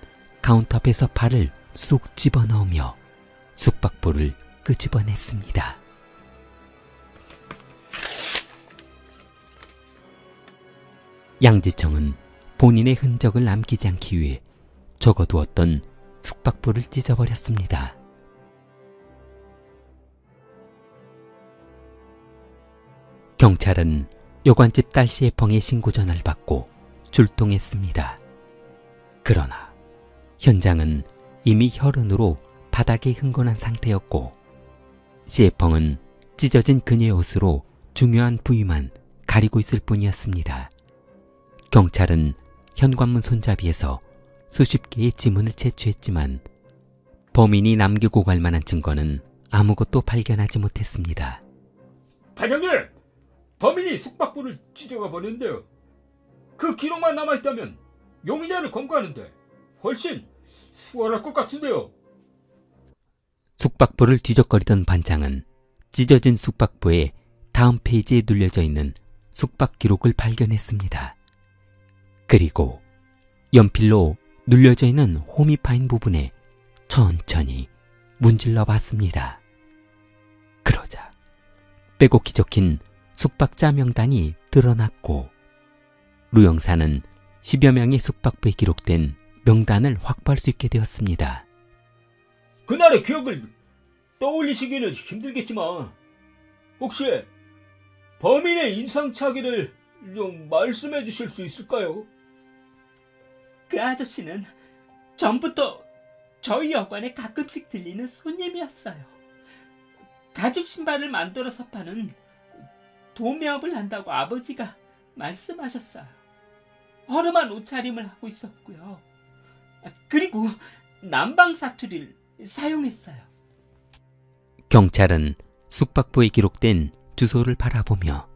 카운터 앞에서 발을 쑥 집어넣으며 숙박부를 끄집어냈습니다. 양지청은 본인의 흔적을 남기지 않기 위해 적어두었던 숙박부를 찢어버렸습니다. 경찰은 여관집 딸 시애펑의 신고 전화를 받고 출동했습니다. 그러나 현장은 이미 혈흔으로 바닥에 흥건한 상태였고 시애펑은 찢어진 그녀의 옷으로 중요한 부위만 가리고 있을 뿐이었습니다. 경찰은 현관문 손잡이에서 수십 개의 지문을 채취했지만 범인이 남기고 갈 만한 증거는 아무것도 발견하지 못했습니다. 반장님! 범인이 숙박부를 찢어가 버렸는데요. 그 기록만 남아있다면 용의자를 검거하는데 훨씬 수월할 것 같은데요. 숙박부를 뒤적거리던 반장은 찢어진 숙박부의 다음 페이지에 눌려져 있는 숙박 기록을 발견했습니다. 그리고 연필로 눌려져 있는 홈이 파인 부분에 천천히 문질러 봤습니다. 그러자 빼곡히 적힌 숙박자 명단이 드러났고 루 형사는 10여 명의 숙박부에 기록된 명단을 확보할 수 있게 되었습니다. 그날의 기억을 떠올리시기는 힘들겠지만 혹시 범인의 인상착의를 좀 말씀해 주실 수 있을까요? 그 아저씨는 전부터 저희 여관에 가끔씩 들리는 손님이었어요. 가죽 신발을 만들어서 파는 도매업을 한다고 아버지가 말씀하셨어요. 허름한 옷차림을 하고 있었고요. 그리고 난방 사투리를 사용했어요. 경찰은 숙박부에 기록된 주소를 바라보며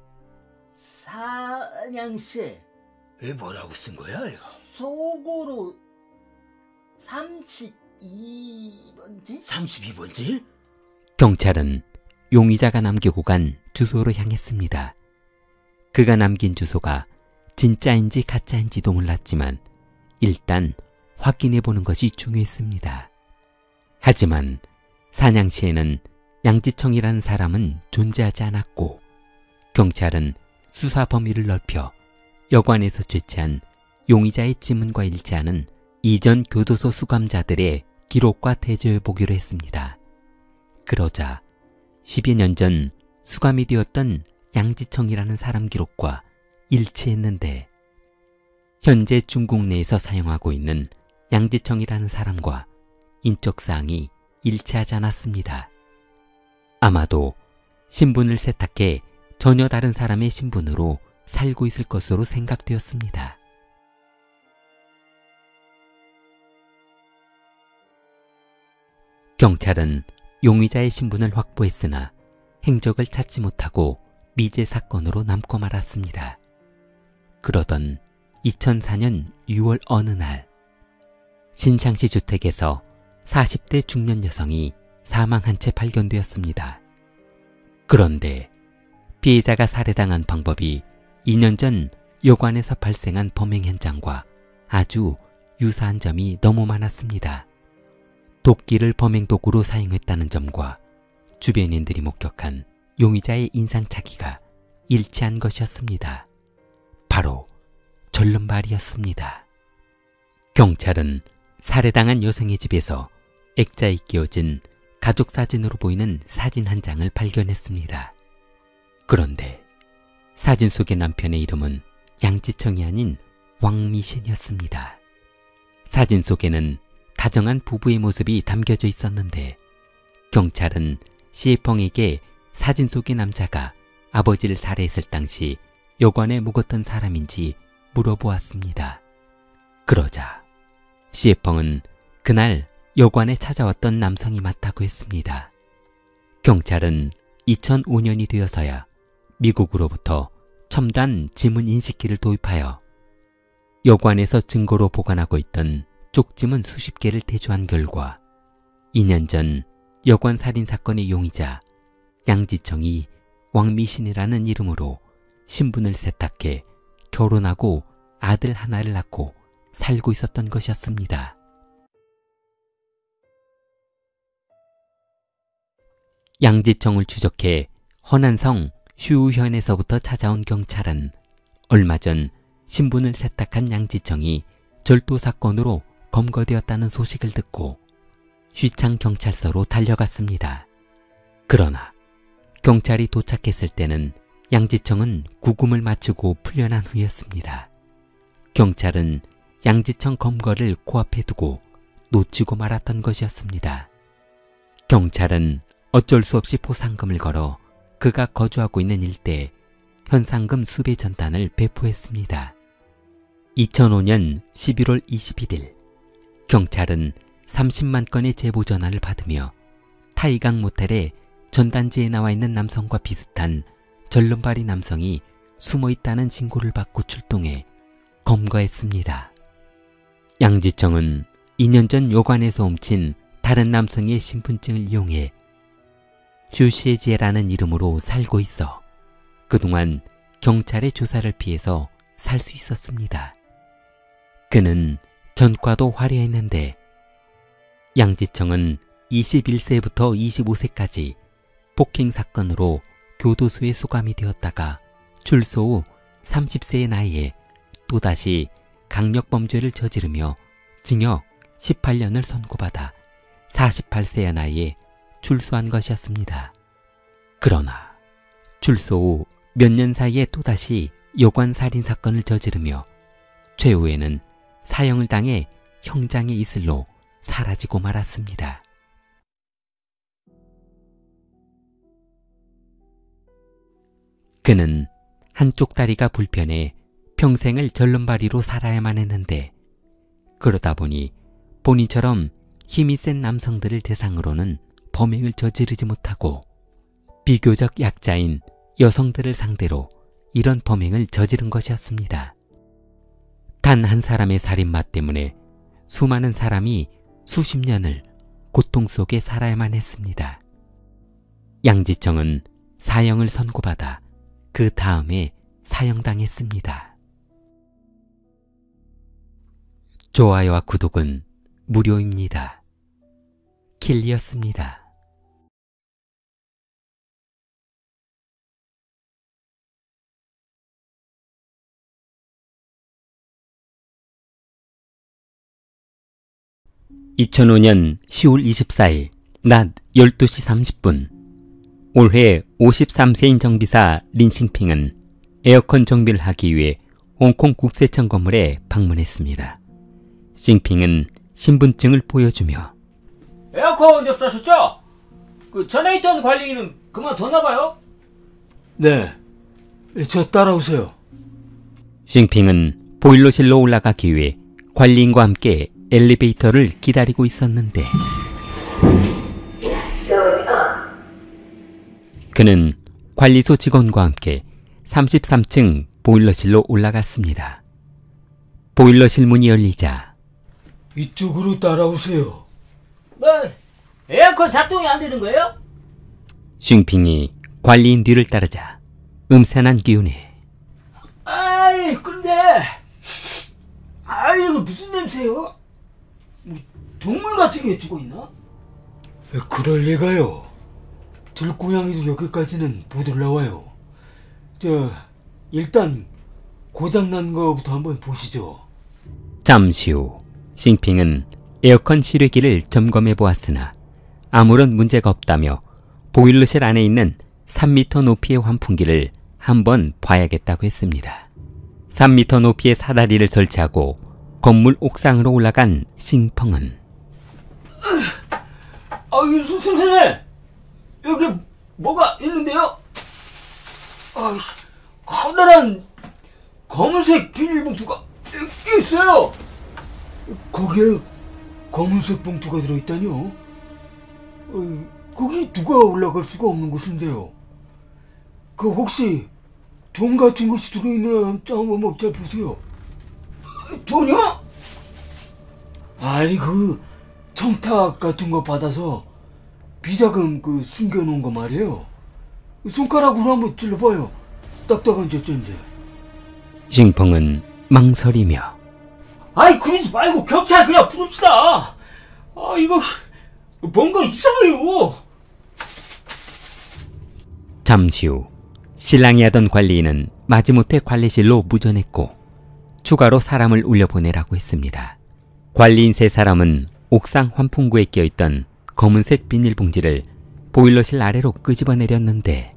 사냥시 왜 뭐라고 쓴 거야 이거? 소고로 32번지? 32번지? 경찰은 용의자가 남기고 간 주소로 향했습니다. 그가 남긴 주소가 진짜인지 가짜인지도 몰랐지만 일단 확인해보는 것이 중요했습니다. 하지만 사냥시에는 양지청이라는 사람은 존재하지 않았고 경찰은 수사 범위를 넓혀 여관에서 죄치한 용의자의 지문과 일치하는 이전 교도소 수감자들의 기록과 대조해보기로 했습니다. 그러자 10여 년 전 수감이 되었던 양지청이라는 사람 기록과 일치했는데 현재 중국 내에서 사용하고 있는 양지청이라는 사람과 인적사항이 일치하지 않았습니다. 아마도 신분을 세탁해 전혀 다른 사람의 신분으로 살고 있을 것으로 생각되었습니다. 경찰은 용의자의 신분을 확보했으나 행적을 찾지 못하고 미제 사건으로 남고 말았습니다. 그러던 2004년 6월 어느 날 신창시 주택에서 40대 중년 여성이 사망한 채 발견되었습니다. 그런데 피해자가 살해당한 방법이 2년 전 여관에서 발생한 범행 현장과 아주 유사한 점이 너무 많았습니다. 도끼를 범행 도구로 사용했다는 점과 주변인들이 목격한 용의자의 인상착의가 일치한 것이었습니다. 바로 절름발이었습니다. 경찰은 살해당한 여성의 집에서 액자에 끼워진 가족 사진으로 보이는 사진 한 장을 발견했습니다. 그런데 사진 속의 남편의 이름은 양지청이 아닌 왕미신이었습니다. 사진 속에는 다정한 부부의 모습이 담겨져 있었는데 경찰은 시에펑에게 사진 속의 남자가 아버지를 살해했을 당시 여관에 묵었던 사람인지 물어보았습니다. 그러자 시에펑은 그날 여관에 찾아왔던 남성이 맞다고 했습니다. 경찰은 2005년이 되어서야 미국으로부터 첨단 지문 인식기를 도입하여 여관에서 증거로 보관하고 있던 쪽지문 수십 개를 대조한 결과 2년 전 여관 살인 사건의 용의자 양지청이 왕미신이라는 이름으로 신분을 세탁해 결혼하고 아들 하나를 낳고 살고 있었던 것이었습니다. 양지청을 추적해 허난성 슈우현에서부터 찾아온 경찰은 얼마 전 신분을 세탁한 양지청이 절도 사건으로 검거되었다는 소식을 듣고 쉬창 경찰서로 달려갔습니다. 그러나 경찰이 도착했을 때는 양지청은 구금을 마치고 풀려난 후였습니다. 경찰은 양지청 검거를 코앞에 두고 놓치고 말았던 것이었습니다. 경찰은 어쩔 수 없이 포상금을 걸어 그가 거주하고 있는 일대에 현상금 수배 전단을 배포했습니다. 2005년 11월 21일 경찰은 30만 건의 제보 전화를 받으며 타이강 모텔에 전단지에 나와 있는 남성과 비슷한 절름발이 남성이 숨어있다는 신고를 받고 출동해 검거했습니다. 양지청은 2년 전 여관에서 훔친 다른 남성의 신분증을 이용해 슈시에지에라는 이름으로 살고 있어 그동안 경찰의 조사를 피해서 살 수 있었습니다. 그는 전과도 화려했는데 양지청은 21세부터 25세까지 폭행 사건으로 교도소에 수감이 되었다가 출소 후 30세의 나이에 또다시 강력범죄를 저지르며 징역 18년을 선고받아 48세의 나이에 출소한 것이었습니다. 그러나 출소 후 몇 년 사이에 또다시 여관 살인 사건을 저지르며 최후에는 사형을 당해 형장의 이슬로 사라지고 말았습니다. 그는 한쪽 다리가 불편해 평생을 절름발이로 살아야만 했는데 그러다 보니 본인처럼 힘이 센 남성들을 대상으로는 범행을 저지르지 못하고 비교적 약자인 여성들을 상대로 이런 범행을 저지른 것이었습니다. 단 한 사람의 살인마 때문에 수많은 사람이 수십 년을 고통 속에 살아야만 했습니다. 양지청은 사형을 선고받아 그 다음에 사형당했습니다. 좋아요와 구독은 무료입니다. 킬리였습니다. (2005년 10월 24일) 낮 12시 30분 올해 53세인 정비사 린싱핑은 에어컨 정비를 하기 위해 홍콩 국세청 건물에 방문했습니다. 싱핑은 신분증을 보여주며 에어컨 접수하셨죠? 그 전에 있던 관리인은 그만뒀나봐요? 네, 저 따라오세요. 싱핑은 보일러실로 올라가기 위해 관리인과 함께 엘리베이터를 기다리고 있었는데 그는 관리소 직원과 함께 33층 보일러실로 올라갔습니다. 보일러실 문이 열리자 이쪽으로 따라오세요. 뭐 에어컨 작동이 안 되는 거예요? 싱핑이 관리인 뒤를 따르자 음산한 기운에 아이 근데 이거 무슨 냄새요? 뭐 동물 같은 게 죽어 있나? 그럴 리가요. 들고양이도 여기까지는 못 올라와요. 일단 고장난 거부터 한번 보시죠. 잠시 후 싱핑은 에어컨 실외기를 점검해 보았으나 아무런 문제가 없다며 보일러실 안에 있는 3m 높이의 환풍기를 한번 봐야겠다고 했습니다. 3m 높이의 사다리를 설치하고 건물 옥상으로 올라간 싱펑은 선생님 여기 뭐가 있는데요? 커다란 검은색 비닐봉투가 있어요. 거기에 검은색 봉투가 들어있다뇨? 거기 누가 올라갈 수가 없는 곳인데요. 그 혹시 돈 같은 것이 들어있나 한번 잘 보세요. 돈이요? 아니 청탁 같은 거 받아서 비자금 숨겨놓은 거 말이에요. 손가락으로 한번 찔러봐요. 딱딱한지 어쩐지. 싱펑은 망설이며 그러지 말고 경찰 그냥 부릅시다. 이거 뭔가 이상해요. 잠시 후 신랑이 하던 관리인은 마지못해 관리실로 무전했고 추가로 사람을 울려보내라고 했습니다. 관리인 3사람은 옥상 환풍구에 끼어있던 검은색 비닐봉지를 보일러실 아래로 끄집어내렸는데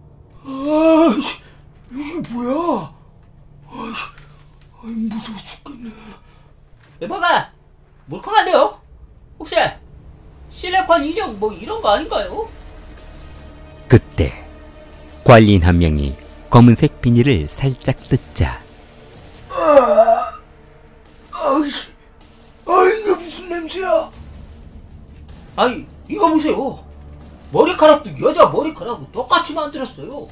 이게 뭐야? 무서워 죽겠네. 뭐가 물컹한데요? 혹시 실리콘 인형 뭐 이런 거 아닌가요? 그때 관리인 한 명이 검은색 비닐을 살짝 뜯자 이게 무슨 냄새야? 이거 보세요. 머리카락도 여자 머리카락하고 똑같이 만들었어요.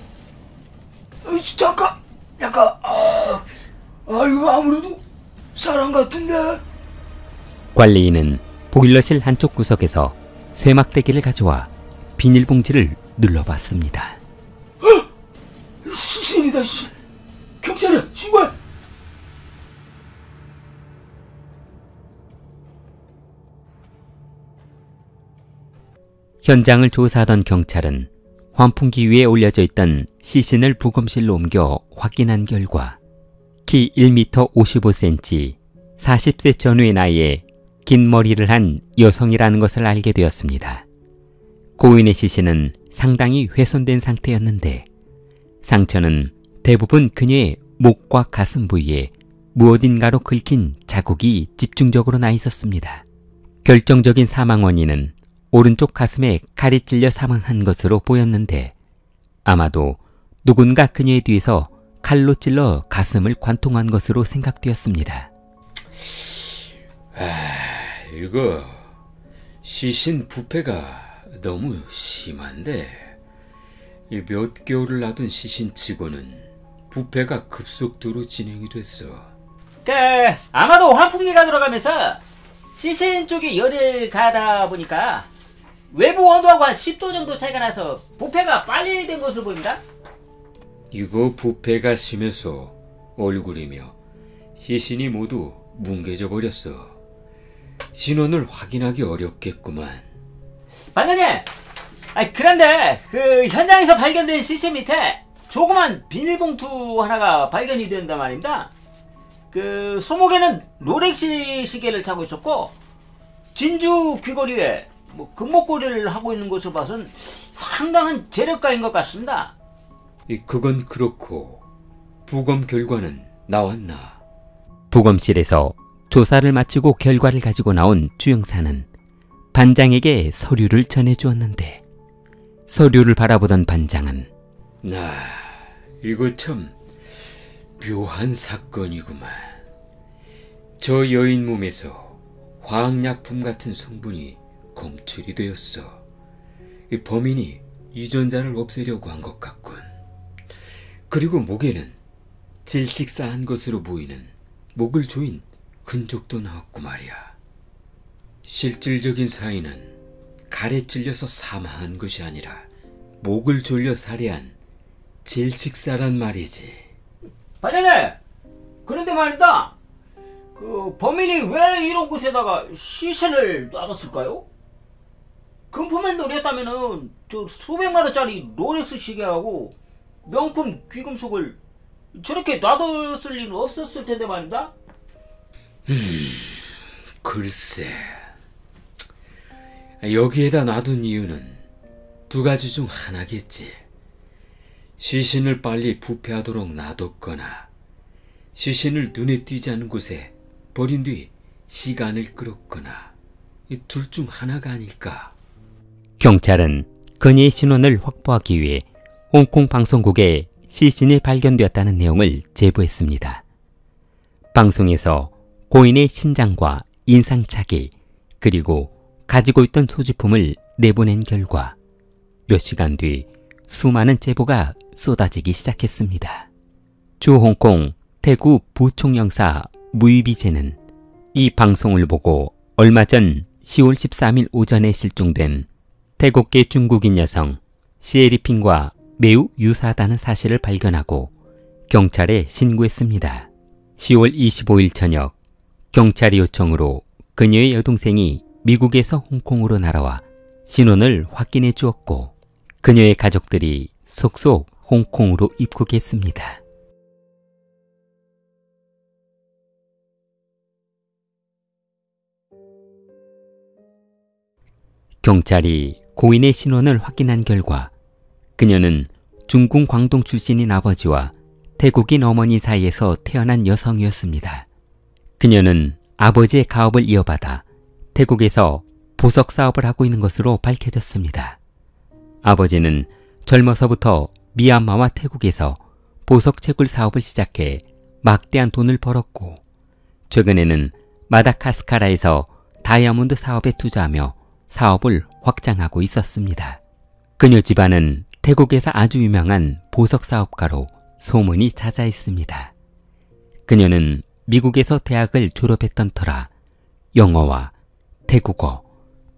잠깐 이거 아무래도 사람 같은데. 관리인은 보일러실 한쪽 구석에서 쇠막대기를 가져와 비닐봉지를 눌러봤습니다. 시신이다. 경찰에 신고해. 현장을 조사하던 경찰은 환풍기 위에 올려져 있던 시신을 부검실로 옮겨 확인한 결과 키 1m 55cm, 40세 전후의 나이에 긴 머리를 한 여성이라는 것을 알게 되었습니다. 고인의 시신은 상당히 훼손된 상태였는데 상처는 대부분 그녀의 목과 가슴 부위에 무엇인가로 긁힌 자국이 집중적으로 나 있었습니다. 결정적인 사망 원인은 오른쪽 가슴에 칼이 찔려 사망한 것으로 보였는데 아마도 누군가 그녀의 뒤에서 칼로 찔러 가슴을 관통한 것으로 생각되었습니다. 이거 시신 부패가 너무 심한데 몇 개월을 놔둔 시신치고는 부패가 급속도로 진행이 됐어. 아마도 환풍기가 들어가면서 시신 쪽이 열을 가다 보니까 외부 온도하고 한 10도 정도 차이가 나서 부패가 빨리 된 것으로 보입니다. 이거 부패가 심해서 얼굴이며 시신이 모두 뭉개져 버렸어. 진원을 확인하기 어렵겠구만. 반장님, 그런데 그 현장에서 발견된 시신 밑에 조그만 비닐봉투 하나가 발견이 된단 말입니다. 그 손목에는 롤렉스 시계를 차고 있었고 진주 귀걸이에 금목걸이를 하고 있는 것을 봐선 상당한 재력가인 것 같습니다. 그건 그렇고 부검 결과는 나왔나? 부검실에서 조사를 마치고 결과를 가지고 나온 주영사는 반장에게 서류를 전해주었는데 서류를 바라보던 반장은 이거 참 묘한 사건이구만. 저 여인 몸에서 화학약품 같은 성분이 검출이 되었어. 범인이 유전자를 없애려고 한 것 같군. 그리고 목에는 질식사한 것으로 보이는 목을 조인 흔적도 나왔고 말이야. 실질적인 사인은 칼에 찔려서 사망한 것이 아니라 목을 졸려 살해한 질식사란 말이지. 반장님, 그런데 말입니다. 그 범인이 왜 이런 곳에다가 시신을 놔뒀을까요? 금품을 노렸다면은 저 수백만 원짜리 롤렉스 시계하고 명품 귀금속을 저렇게 놔뒀을 리는 없었을 텐데 말입니다. 글쎄, 여기에다 놔둔 이유는 두 가지 중 하나겠지. 시신을 빨리 부패하도록 놔뒀거나 시신을 눈에 띄지 않은 곳에 버린 뒤 시간을 끌었거나 이 둘 중 하나가 아닐까. 경찰은 그녀의 신원을 확보하기 위해 홍콩 방송국에 시신이 발견되었다는 내용을 제보했습니다. 방송에서 고인의 신장과 인상착의 그리고 가지고 있던 소지품을 내보낸 결과 몇 시간 뒤 수많은 제보가 쏟아지기 시작했습니다. 주 홍콩 대구 부총영사 무이비제는 이 방송을 보고 얼마 전 10월 13일 오전에 실종된 태국계 중국인 여성 시에리핑과 매우 유사하다는 사실을 발견하고 경찰에 신고했습니다. 10월 25일 저녁 경찰의 요청으로 그녀의 여동생이 미국에서 홍콩으로 날아와 신원을 확인해 주었고 그녀의 가족들이 속속 홍콩으로 입국했습니다. 경찰이 고인의 신원을 확인한 결과 그녀는 중국 광동 출신인 아버지와 태국인 어머니 사이에서 태어난 여성이었습니다. 그녀는 아버지의 가업을 이어받아 태국에서 보석 사업을 하고 있는 것으로 밝혀졌습니다. 아버지는 젊어서부터 미얀마와 태국에서 보석 채굴 사업을 시작해 막대한 돈을 벌었고 최근에는 마다가스카르에서 다이아몬드 사업에 투자하며 사업을 확장하고 있었습니다. 그녀 집안은 태국에서 아주 유명한 보석 사업가로 소문이 자자했습니다. 그녀는 미국에서 대학을 졸업했던 터라 영어와 태국어,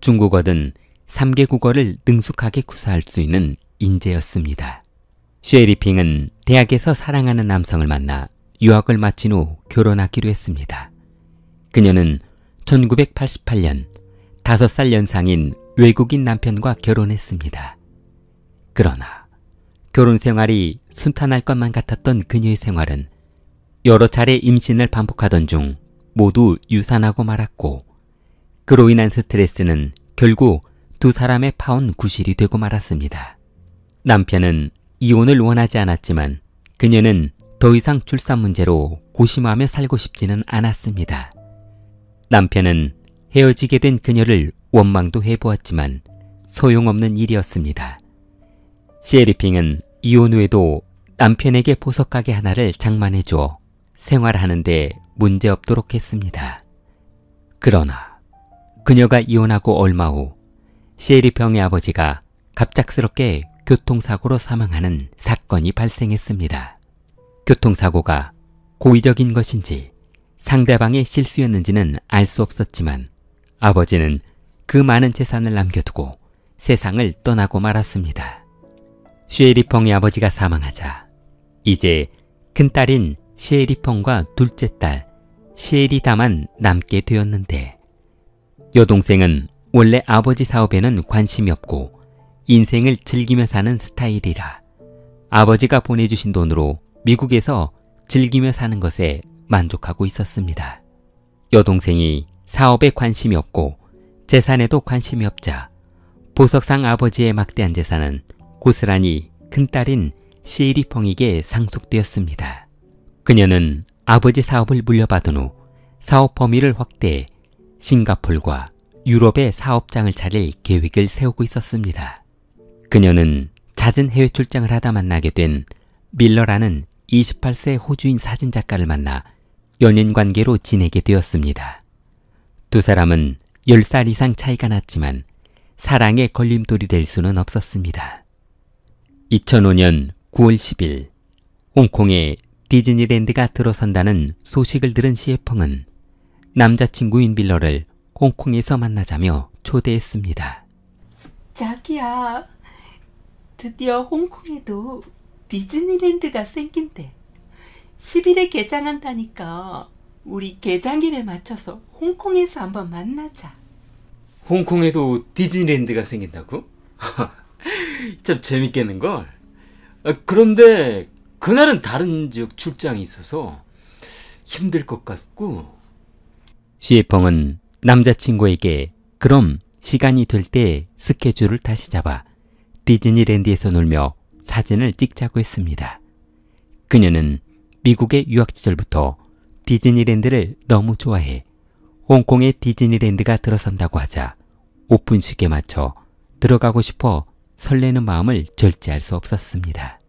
중국어 등 3개 국어를 능숙하게 구사할 수 있는 인재였습니다. 쉐리핑은 대학에서 사랑하는 남성을 만나 유학을 마친 후 결혼하기로 했습니다. 그녀는 1988년 5살 연상인 외국인 남편과 결혼했습니다. 그러나 결혼 생활이 순탄할 것만 같았던 그녀의 생활은 여러 차례 임신을 반복하던 중 모두 유산하고 말았고 그로 인한 스트레스는 결국 두 사람의 파혼 구실이 되고 말았습니다. 남편은 이혼을 원하지 않았지만 그녀는 더 이상 출산 문제로 고심하며 살고 싶지는 않았습니다. 남편은 헤어지게 된 그녀를 원망도 해보았지만 소용없는 일이었습니다. 시에리핑은 이혼 후에도 남편에게 보석가게 하나를 장만해줘 생활하는데 문제없도록 했습니다. 그러나 그녀가 이혼하고 얼마 후 시에리핑의 아버지가 갑작스럽게 교통사고로 사망하는 사건이 발생했습니다. 교통사고가 고의적인 것인지 상대방의 실수였는지는 알 수 없었지만 아버지는 그 많은 재산을 남겨두고 세상을 떠나고 말았습니다. 시에리펑의 아버지가 사망하자 이제 큰딸인 시에리펑과 둘째 딸 시에리다만 남게 되었는데 여동생은 원래 아버지 사업에는 관심이 없고 인생을 즐기며 사는 스타일이라 아버지가 보내주신 돈으로 미국에서 즐기며 사는 것에 만족하고 있었습니다. 여동생이 사업에 관심이 없고 재산에도 관심이 없자 보석상 아버지의 막대한 재산은 고스란히 큰딸인 시에리펑에게 상속되었습니다. 그녀는 아버지 사업을 물려받은 후 사업 범위를 확대해 싱가폴과 유럽에 사업장을 차릴 계획을 세우고 있었습니다. 그녀는 잦은 해외 출장을 하다 만나게 된 밀러라는 28세 호주인 사진작가를 만나 연인관계로 지내게 되었습니다. 두 사람은 10살 이상 차이가 났지만 사랑의 걸림돌이 될 수는 없었습니다. 2005년 9월 10일 홍콩에 디즈니랜드가 들어선다는 소식을 들은 시에펑은 남자친구인 밀러를 홍콩에서 만나자며 초대했습니다. 자기야, 드디어 홍콩에도 디즈니랜드가 생긴대. 10일에 개장한다니까 우리 개장일에 맞춰서 홍콩에서 한번 만나자. 홍콩에도 디즈니랜드가 생긴다고? 참 재밌겠는걸? 그런데 그날은 다른 지역 출장이 있어서 힘들 것 같고. 시에펑은 남자친구에게 그럼 시간이 될 때 스케줄을 다시 잡아 디즈니랜드에서 놀며 사진을 찍자고 했습니다. 그녀는 미국의 유학 시절부터 디즈니랜드를 너무 좋아해 홍콩의 디즈니랜드가 들어선다고 하자 오픈식에 맞춰 들어가고 싶어 설레는 마음을 절제할 수 없었습니다.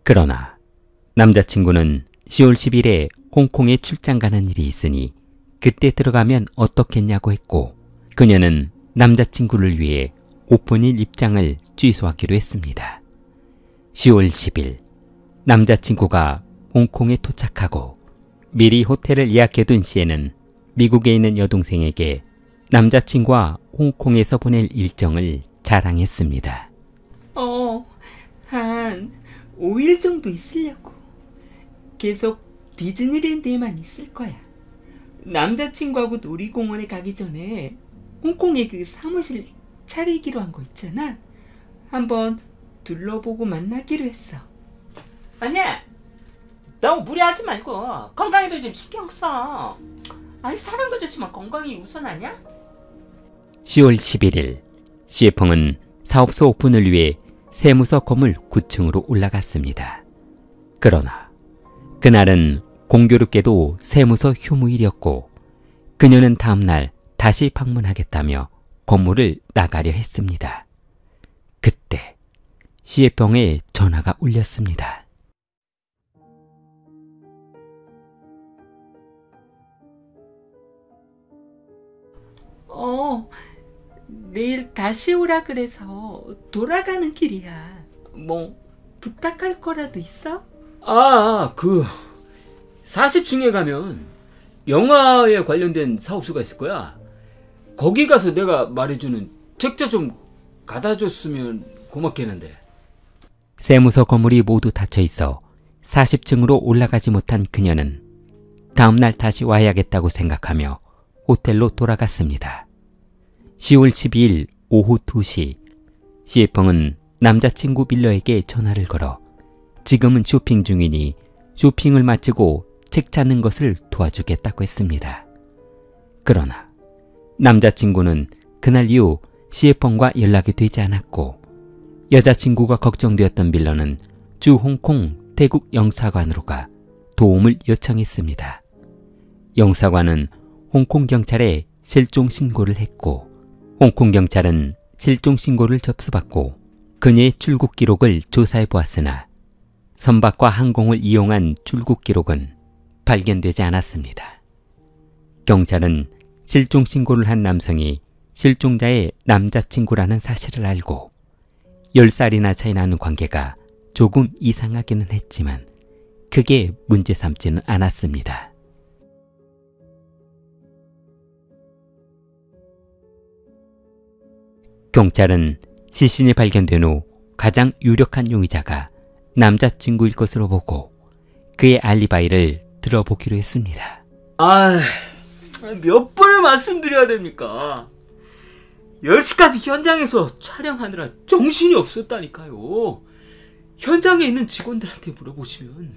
그러나 남자친구는 10월 10일에 홍콩에 출장 가는 일이 있으니 그때 들어가면 어떻겠냐고 했고 그녀는 남자친구를 위해 오픈일 입장을 취소하기로 했습니다. 10월 10일 남자친구가 홍콩에 도착하고 미리 호텔을 예약해둔 시에는 미국에 있는 여동생에게 남자친구와 홍콩에서 보낼 일정을 자랑했습니다. 한 5일 정도 있으려고. 계속 디즈니랜드에만 있을 거야. 남자친구하고 놀이공원에 가기 전에 홍콩에 그 사무실 차리기로 한 거 있잖아. 한번 둘러보고 만나기로 했어. 아니야, 너무 무리하지 말고 건강에도 좀 신경 써. 아니 사랑도 좋지만 건강이 우선 아니야? 10월 11일 시에펑은 사업소 오픈을 위해 세무서 건물 9층으로 올라갔습니다. 그러나 그날은 공교롭게도 세무서 휴무일이었고 그녀는 다음날 다시 방문하겠다며 건물을 나가려 했습니다. 그때 시에펑의 전화가 울렸습니다. 내일 다시 오라 그래서 돌아가는 길이야. 뭐 부탁할 거라도 있어? 40층에 가면 영화에 관련된 사업소가 있을 거야. 거기 가서 내가 말해주는 책자 좀 갖다 줬으면 고맙겠는데. 세무서 건물이 모두 닫혀 있어 40층으로 올라가지 못한 그녀는 다음날 다시 와야겠다고 생각하며 호텔로 돌아갔습니다. 10월 12일 오후 2시 시에펑은 남자친구 밀러에게 전화를 걸어 지금은 쇼핑 중이니 쇼핑을 마치고 책 찾는 것을 도와주겠다고 했습니다. 그러나 남자친구는 그날 이후 시에펑과 연락이 되지 않았고 여자친구가 걱정되었던 밀러는 주 홍콩 태국 영사관으로 가 도움을 요청했습니다. 영사관은 홍콩 경찰에 실종 신고를 했고 홍콩 경찰은 실종 신고를 접수받고 그녀의 출국 기록을 조사해 보았으나 선박과 항공을 이용한 출국 기록은 발견되지 않았습니다. 경찰은 실종 신고를 한 남성이 실종자의 남자친구라는 사실을 알고 10살이나 차이 나는 관계가 조금 이상하기는 했지만 크게 문제 삼지는 않았습니다. 경찰은 시신이 발견된 후 가장 유력한 용의자가 남자친구일 것으로 보고 그의 알리바이를 들어보기로 했습니다. 몇 번을 말씀드려야 됩니까? 10시까지 현장에서 촬영하느라 정신이 없었다니까요. 현장에 있는 직원들한테 물어보시면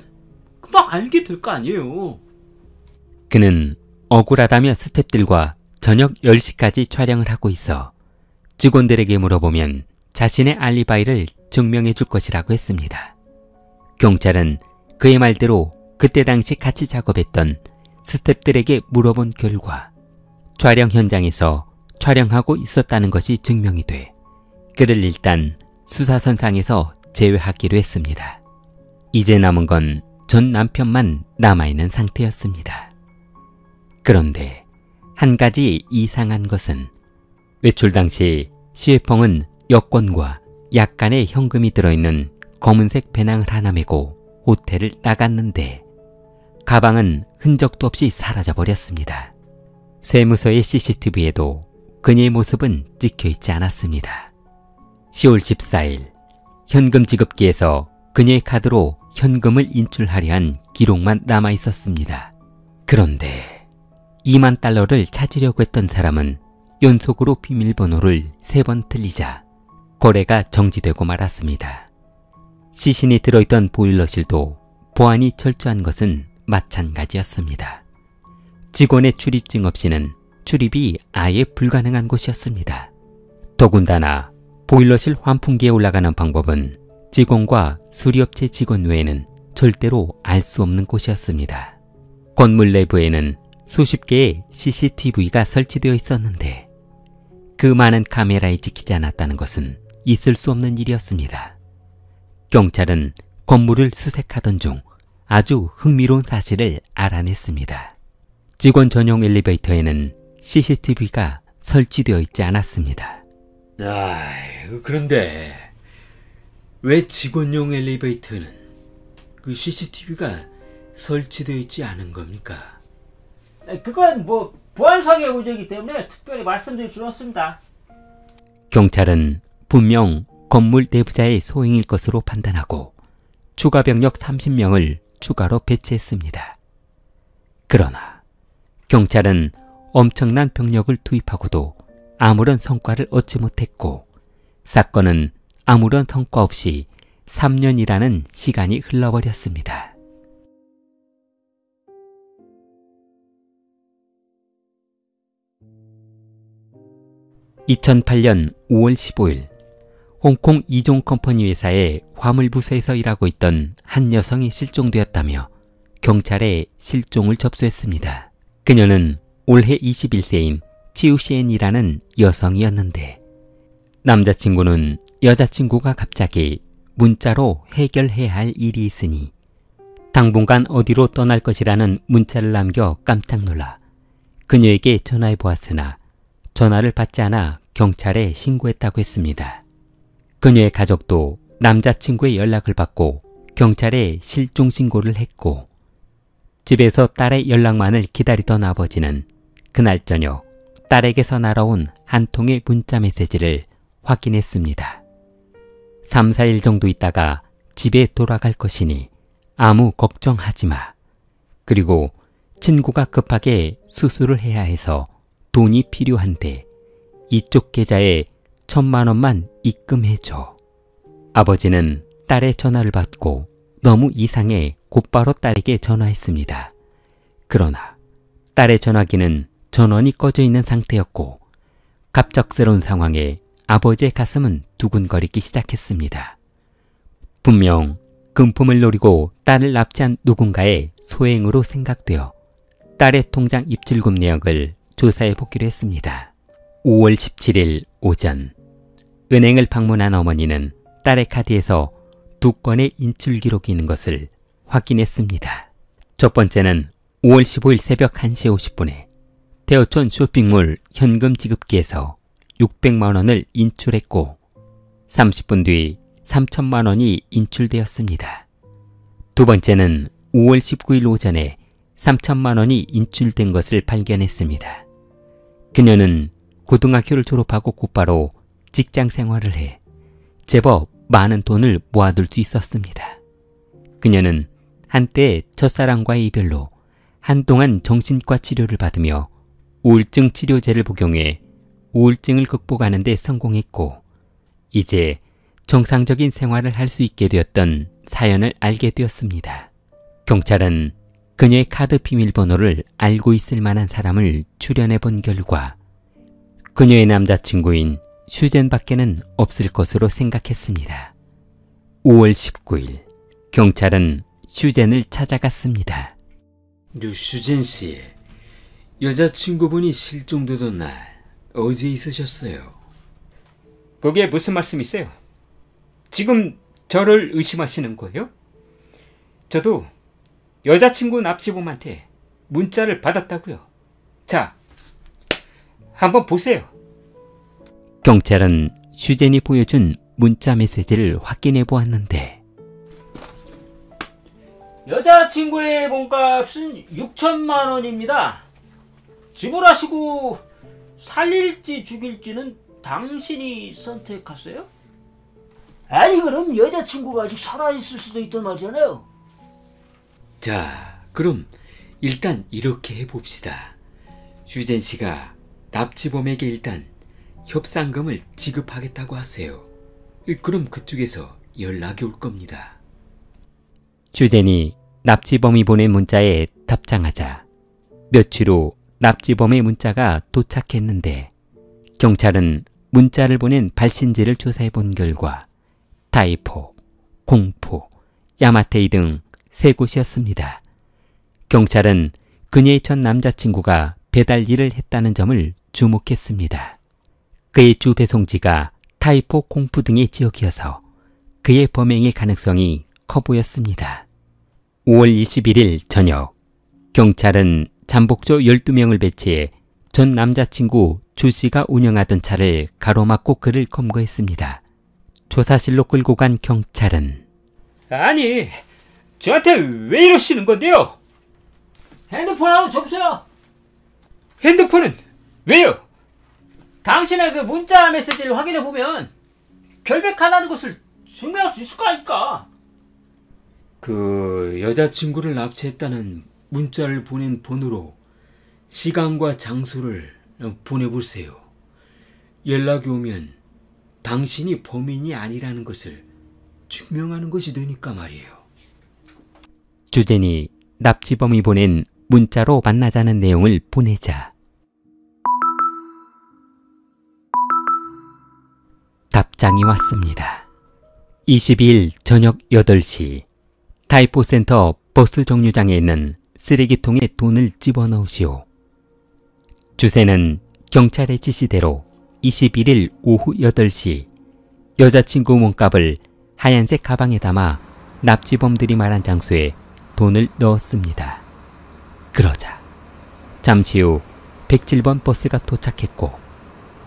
금방 알게 될 거 아니에요. 그는 억울하다며 스태프들과 저녁 10시까지 촬영을 하고 있어 직원들에게 물어보면 자신의 알리바이를 증명해 줄 것이라고 했습니다. 경찰은 그의 말대로 그때 당시 같이 작업했던 스태프들에게 물어본 결과 촬영 현장에서 촬영하고 있었다는 것이 증명이 돼 그를 일단 수사선상에서 제외하기로 했습니다. 이제 남은 건 전 남편만 남아있는 상태였습니다. 그런데 한 가지 이상한 것은 외출 당시 시에펑은 여권과 약간의 현금이 들어있는 검은색 배낭을 하나 메고 호텔을 나갔는데 가방은 흔적도 없이 사라져버렸습니다. 세무서의 CCTV에도 그녀의 모습은 찍혀있지 않았습니다. 10월 14일 현금 지급기에서 그녀의 카드로 현금을 인출하려 한 기록만 남아있었습니다. 그런데 2만 달러를 찾으려고 했던 사람은 연속으로 비밀번호를 3번 틀리자 거래가 정지되고 말았습니다. 시신이 들어있던 보일러실도 보안이 철저한 것은 마찬가지였습니다. 직원의 출입증 없이는 출입이 아예 불가능한 곳이었습니다. 더군다나 보일러실 환풍기에 올라가는 방법은 직원과 수리업체 직원 외에는 절대로 알 수 없는 곳이었습니다. 건물 내부에는 수십 개의 CCTV가 설치되어 있었는데 그 많은 카메라에 찍히지 않았다는 것은 있을 수 없는 일이었습니다. 경찰은 건물을 수색하던 중 아주 흥미로운 사실을 알아냈습니다. 직원 전용 엘리베이터에는 CCTV가 설치되어 있지 않았습니다. 그런데 왜 직원용 엘리베이터는 그 CCTV가 설치되어 있지 않은 겁니까? 그건 보안상의 문제이기 때문에 특별히 말씀드릴 수는 없습니다. 경찰은 분명 건물 내부자의 소행일 것으로 판단하고 추가 병력 30명을 추가로 배치했습니다. 그러나 경찰은 엄청난 병력을 투입하고도 아무런 성과를 얻지 못했고 사건은 아무런 성과 없이 3년이라는 시간이 흘러버렸습니다. 2008년 5월 15일 홍콩 이종 컴퍼니 회사의 화물부서에서 일하고 있던 한 여성이 실종되었다며 경찰에 실종을 접수했습니다. 그녀는 올해 21세인 치우시엔이라는 여성이었는데 남자친구는 여자친구가 갑자기 문자로 해결해야 할 일이 있으니 당분간 어디로 떠날 것이라는 문자를 남겨 깜짝 놀라 그녀에게 전화해 보았으나 전화를 받지 않아 경찰에 신고했다고 했습니다. 그녀의 가족도 남자친구의 연락을 받고 경찰에 실종 신고를 했고 집에서 딸의 연락만을 기다리던 아버지는 그날 저녁 딸에게서 날아온 한 통의 문자 메시지를 확인했습니다. 3, 4일 정도 있다가 집에 돌아갈 것이니 아무 걱정하지 마. 그리고 친구가 급하게 수술을 해야 해서 돈이 필요한데 이쪽 계좌에 1,000만 원만 입금해줘. 아버지는 딸의 전화를 받고 너무 이상해 곧바로 딸에게 전화했습니다. 그러나 딸의 전화기는 전원이 꺼져 있는 상태였고 갑작스러운 상황에 아버지의 가슴은 두근거리기 시작했습니다. 분명 금품을 노리고 딸을 납치한 누군가의 소행으로 생각되어 딸의 통장 입출금 내역을 조사해 보기로 했습니다. 5월 17일 오전 은행을 방문한 어머니는 딸의 카드에서 2건의 인출 기록이 있는 것을 확인했습니다. 첫 번째는 5월 15일 새벽 1시 50분에 대어촌 쇼핑몰 현금 지급기에서 600만 원을 인출했고 30분 뒤 3천만 원이 인출되었습니다. 두 번째는 5월 19일 오전에 3천만 원이 인출된 것을 발견했습니다. 그녀는 고등학교를 졸업하고 곧바로 직장 생활을 해 제법 많은 돈을 모아둘 수 있었습니다. 그녀는 한때 첫사랑과의 이별로 한동안 정신과 치료를 받으며 우울증 치료제를 복용해 우울증을 극복하는 데 성공했고 이제 정상적인 생활을 할 수 있게 되었던 사연을 알게 되었습니다. 경찰은 그녀의 카드 비밀번호를 알고 있을 만한 사람을 추려내 본 결과 그녀의 남자친구인 슈젠밖에는 없을 것으로 생각했습니다. 5월 19일 경찰은 슈젠을 찾아갔습니다. 슈젠 씨, 여자친구분이 실종되던 날 어디에 있으셨어요? 그게 무슨 말씀이세요? 지금 저를 의심하시는 거예요? 저도 여자친구 납치범한테 문자를 받았다고요. 자, 한번 보세요. 경찰은 슈젠이 보여준 문자 메시지를 확인해 보았는데 여자친구의 몸값은 6천만 원입니다. 지불하시고 살릴지 죽일지는 당신이 선택하세요? 아니 그럼 여자친구가 아직 살아있을 수도 있단 말이잖아요. 자, 그럼 일단 이렇게 해봅시다. 슈젠 씨가 납치범에게 일단 협상금을 지급하겠다고 하세요. 그럼 그쪽에서 연락이 올 겁니다. 슈젠이 납치범이 보낸 문자에 답장하자 며칠 후 납치범의 문자가 도착했는데 경찰은 문자를 보낸 발신지를 조사해 본 결과 타이포, 공포, 야마테이 등 3곳이었습니다. 경찰은 그녀의 전 남자친구가 배달 일을 했다는 점을 주목했습니다. 그의 주 배송지가 타이포, 공포 등의 지역이어서 그의 범행일 가능성이 커 보였습니다. 5월 21일 저녁 경찰은 잠복조 12명을 배치해 전 남자친구 주씨가 운영하던 차를 가로막고 그를 검거했습니다. 조사실로 끌고 간 경찰은 아니, 저한테 왜 이러시는 건데요? 핸드폰 한번 줘보세요. 핸드폰은 왜요? 당신의 그 문자 메시지를 확인해보면 결백하다는 것을 증명할 수 있을 거 아닙니까? 그 여자친구를 납치했다는 문자를 보낸 번호로 시간과 장소를 보내보세요. 연락이 오면 당신이 범인이 아니라는 것을 증명하는 것이 되니까 말이에요. 주젠이 납치범이 보낸 문자로 만나자는 내용을 보내자 답장이 왔습니다. 22일 저녁 8시 타이포 센터 버스 정류장에 있는 쓰레기통에 돈을 집어넣으시오. 주세는 경찰의 지시대로 21일 오후 8시 여자친구 몸값을 하얀색 가방에 담아 납치범들이 말한 장소에 돈을 넣었습니다. 그러자 잠시 후 107번 버스가 도착했고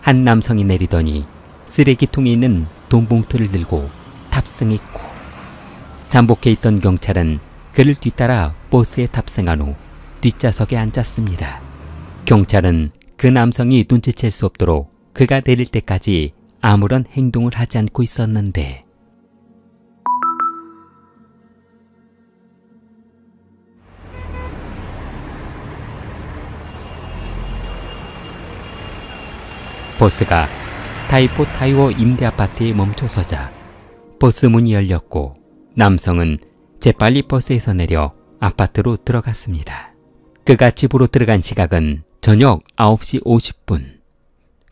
한 남성이 내리더니 쓰레기통에 있는 돈 봉투를 들고 탑승했고 잠복해 있던 경찰은 그를 뒤따라 버스에 탑승한 후 뒷좌석에 앉았습니다. 경찰은 그 남성이 눈치챌 수 없도록 그가 내릴 때까지 아무런 행동을 하지 않고 있었는데 버스가 타이포 타이워 임대 아파트에 멈춰서자 버스 문이 열렸고 남성은 재빨리 버스에서 내려 아파트로 들어갔습니다. 그가 집으로 들어간 시각은 저녁 9시 50분.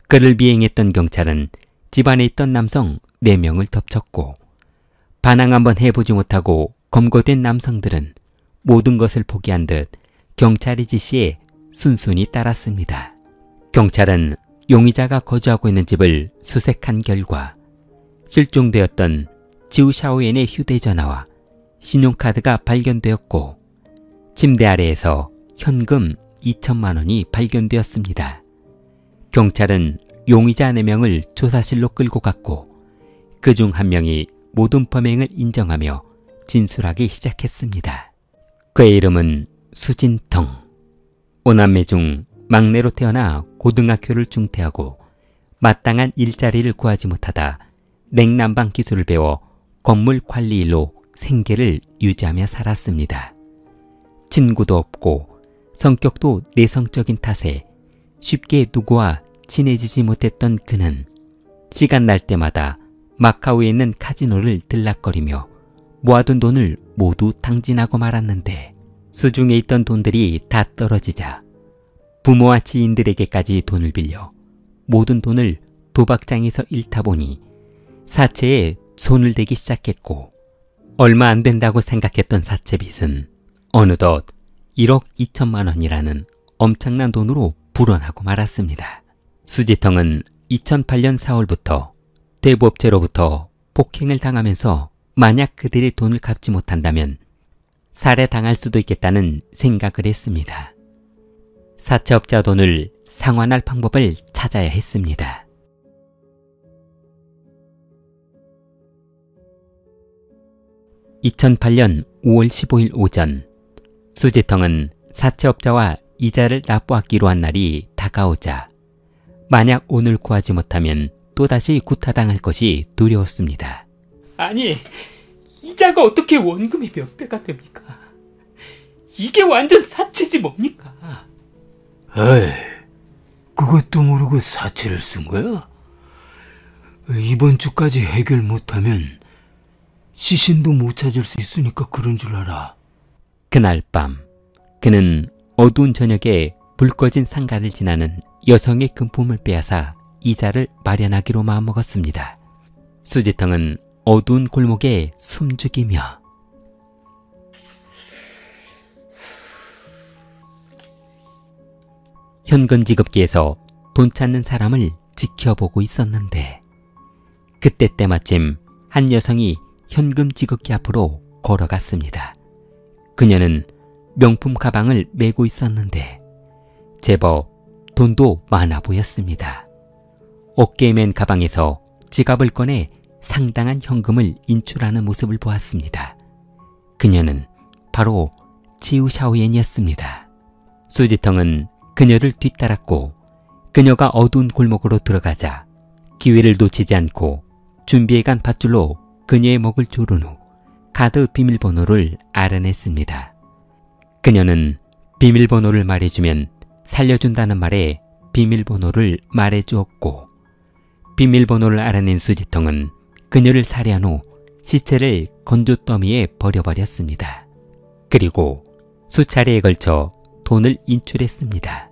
그를 비행했던 경찰은 집안에 있던 남성 4명을 덮쳤고 반항 한번 해보지 못하고 검거된 남성들은 모든 것을 포기한 듯 경찰의 지시에 순순히 따랐습니다. 경찰은 용의자가 거주하고 있는 집을 수색한 결과 실종되었던 지우 샤오엔의 휴대전화와 신용카드가 발견되었고 침대 아래에서 현금 2천만 원이 발견되었습니다. 경찰은 용의자 4명을 조사실로 끌고 갔고 그중 1명이 모든 범행을 인정하며 진술하기 시작했습니다. 그의 이름은 수진텅. 5남매 중 막내로 태어나 고등학교를 중퇴하고 마땅한 일자리를 구하지 못하다 냉난방 기술을 배워 건물 관리 일로 생계를 유지하며 살았습니다. 친구도 없고 성격도 내성적인 탓에 쉽게 누구와 친해지지 못했던 그는 시간 날 때마다 마카오에 있는 카지노를 들락거리며 모아둔 돈을 모두 탕진하고 말았는데 수중에 있던 돈들이 다 떨어지자 부모와 지인들에게까지 돈을 빌려 모든 돈을 도박장에서 잃다 보니 사채에 손을 대기 시작했고 얼마 안 된다고 생각했던 사채 빚은 어느덧 1억 2천만 원이라는 엄청난 돈으로 불어나고 말았습니다. 수지텅은 2008년 4월부터 대부업체로부터 폭행을 당하면서 만약 그들의 돈을 갚지 못한다면 살해당할 수도 있겠다는 생각을 했습니다. 사채업자 돈을 상환할 방법을 찾아야 했습니다. (2008년 5월 15일) 오전 수지텅은 사채업자와 이자를 납부하기로 한 날이 다가오자 만약 오늘 구하지 못하면 또다시 구타당할 것이 두려웠습니다. 아니, 이자가 어떻게 원금이 몇 배가 됩니까? 이게 완전 사채지 뭡니까? 에이, 그것도 모르고 사채를 쓴 거야? 이번 주까지 해결 못하면 시신도 못 찾을 수 있으니까 그런 줄 알아. 그날 밤 그는 어두운 저녁에 불 꺼진 상가를 지나는 여성의 금품을 빼앗아 이자를 마련하기로 마음먹었습니다. 수지텅은 어두운 골목에 숨죽이며 현금 지급기에서 돈 찾는 사람을 지켜보고 있었는데 그때 때마침 한 여성이 현금 지급기 앞으로 걸어갔습니다. 그녀는 명품 가방을 메고 있었는데 제법 돈도 많아 보였습니다. 어깨에 맨 가방에서 지갑을 꺼내 상당한 현금을 인출하는 모습을 보았습니다. 그녀는 바로 지우 샤오엔이었습니다. 수지텅은 그녀를 뒤따랐고 그녀가 어두운 골목으로 들어가자 기회를 놓치지 않고 준비해간 밧줄로 그녀의 목을 조른 후 카드 비밀번호를 알아냈습니다. 그녀는 비밀번호를 말해주면 살려준다는 말에 비밀번호를 말해주었고 비밀번호를 알아낸 수지텅은 그녀를 살해한 후 시체를 건조더미에 버려버렸습니다. 그리고 수차례에 걸쳐 돈을 인출했습니다.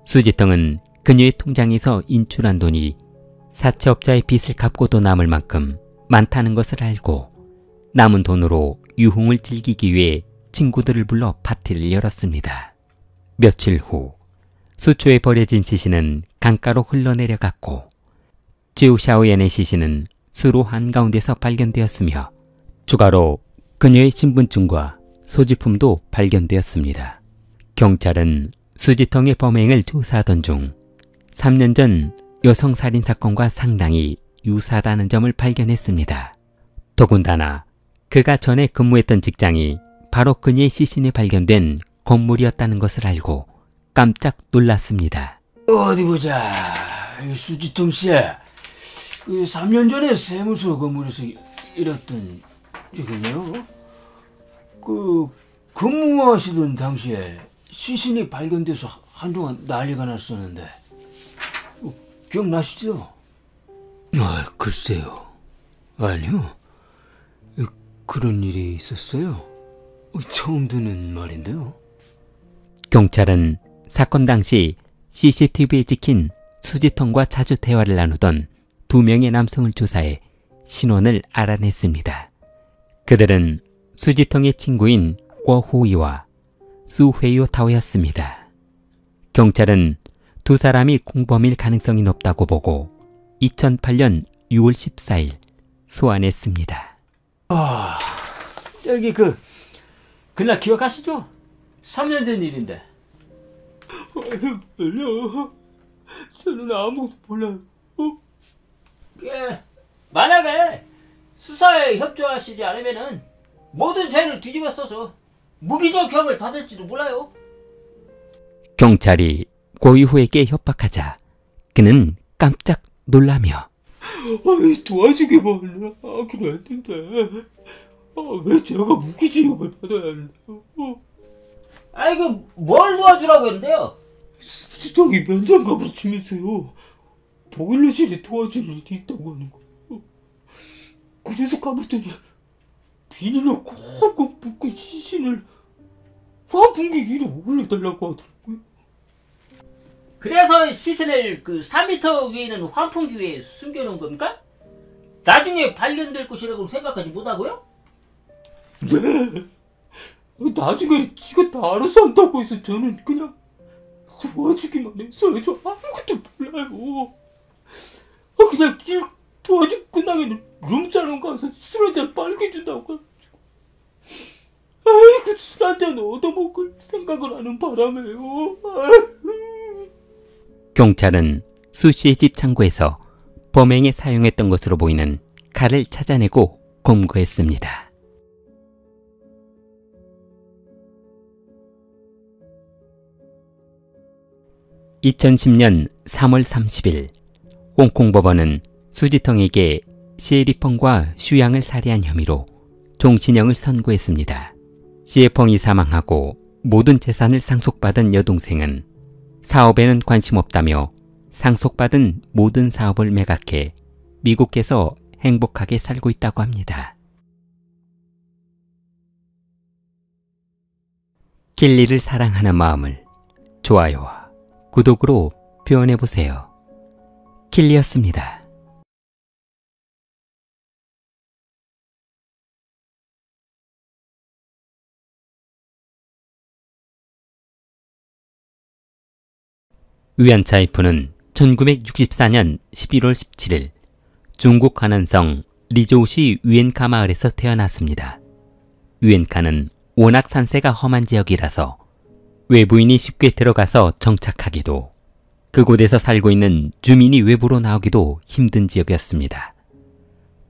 수지텅은 그녀의 통장에서 인출한 돈이 사채업자의 빚을 갚고도 남을 만큼 많다는 것을 알고 남은 돈으로 유흥을 즐기기 위해 친구들을 불러 파티를 열었습니다. 며칠 후 수초에 버려진 시신은 강가로 흘러내려갔고 지우 샤오엔의 시신은 수로 한가운데서 발견되었으며 추가로 그녀의 신분증과 소지품도 발견되었습니다. 경찰은 수지텅의 범행을 조사하던 중 3년 전 여성 살인 사건과 상당히 유사하다는 점을 발견했습니다. 더군다나 그가 전에 근무했던 직장이 바로 그녀의 시신이 발견된 건물이었다는 것을 알고 깜짝 놀랐습니다. 어디 보자. 수지텅 씨, 그 3년 전에 세무서 건물에서 일했던 적이네요. 그 근무하시던 당시에 시신이 발견돼서 한동안 난리가 났었는데 기억나시죠? 글쎄요. 아니요. 그런 일이 있었어요. 처음 듣는 말인데요. 경찰은 사건 당시 CCTV에 찍힌 수지통과 자주 대화를 나누던 2명의 남성을 조사해 신원을 알아냈습니다. 그들은 수지통의 친구인 궈후이와 수회요타오였습니다. 경찰은 두 사람이 공범일 가능성이 높다고 보고 2008년 6월 14일 소환했습니다. 여기 그날 기억하시죠? 3년 전 일인데. 아니요. 저는 아무것도 몰라요. 만약에 수사에 협조하시지 않으면은 모든 죄를 뒤집어 써서 무기징역형을 받을지도 몰라요. 경찰이 고이후에게 협박하자 그는 깜짝 놀라며 도와주기만 하기로 했는데 왜 제가 무기징역을 받아야 하나요? 아이고 뭘 도와주라고 했는데요? 수지통이 면장갑으로 치면서요. 보일러실에 도와줄 일이 있다고 하는 거예요. 그래서 가봤더니 비닐로 꽁꽁 묶은 시신을 환풍기 위로 올려달라고 하더라고요. 그래서 시신을 3m 위에 있는 환풍기 위에 숨겨놓은 겁니까? 나중에 발견될 것이라고 생각하지 못하고요? 네. 나중에 지가 다 알아서 한다고 해서 저는 그냥 도와주기만 했어요. 저 아무것도 몰라요. 그냥 길 도와주고 끝나면 룸사롱 가서 술 한잔 빨개준다고 해가지고 아이고 술 한잔 얻어먹을 생각을 하는 바람에요. 경찰은 수 씨의 집 창고에서 범행에 사용했던 것으로 보이는 칼을 찾아내고 검거했습니다. (2010년 3월 30일) 홍콩 법원은 수지통에게 시에리펑과 슈양을 살해한 혐의로 종신형을 선고했습니다. 시에펑이 사망하고 모든 재산을 상속받은 여동생은 사업에는 관심 없다며 상속받은 모든 사업을 매각해 미국에서 행복하게 살고 있다고 합니다. 킬리를 사랑하는 마음을 좋아요와 구독으로 표현해보세요. 킬리였습니다. 위안 차이프는 1964년 11월 17일 중국 화난성 리조우시 위엔카 마을에서 태어났습니다. 위엔카는 워낙 산세가 험한 지역이라서 외부인이 쉽게 들어가서 정착하기도, 그곳에서 살고 있는 주민이 외부로 나오기도 힘든 지역이었습니다.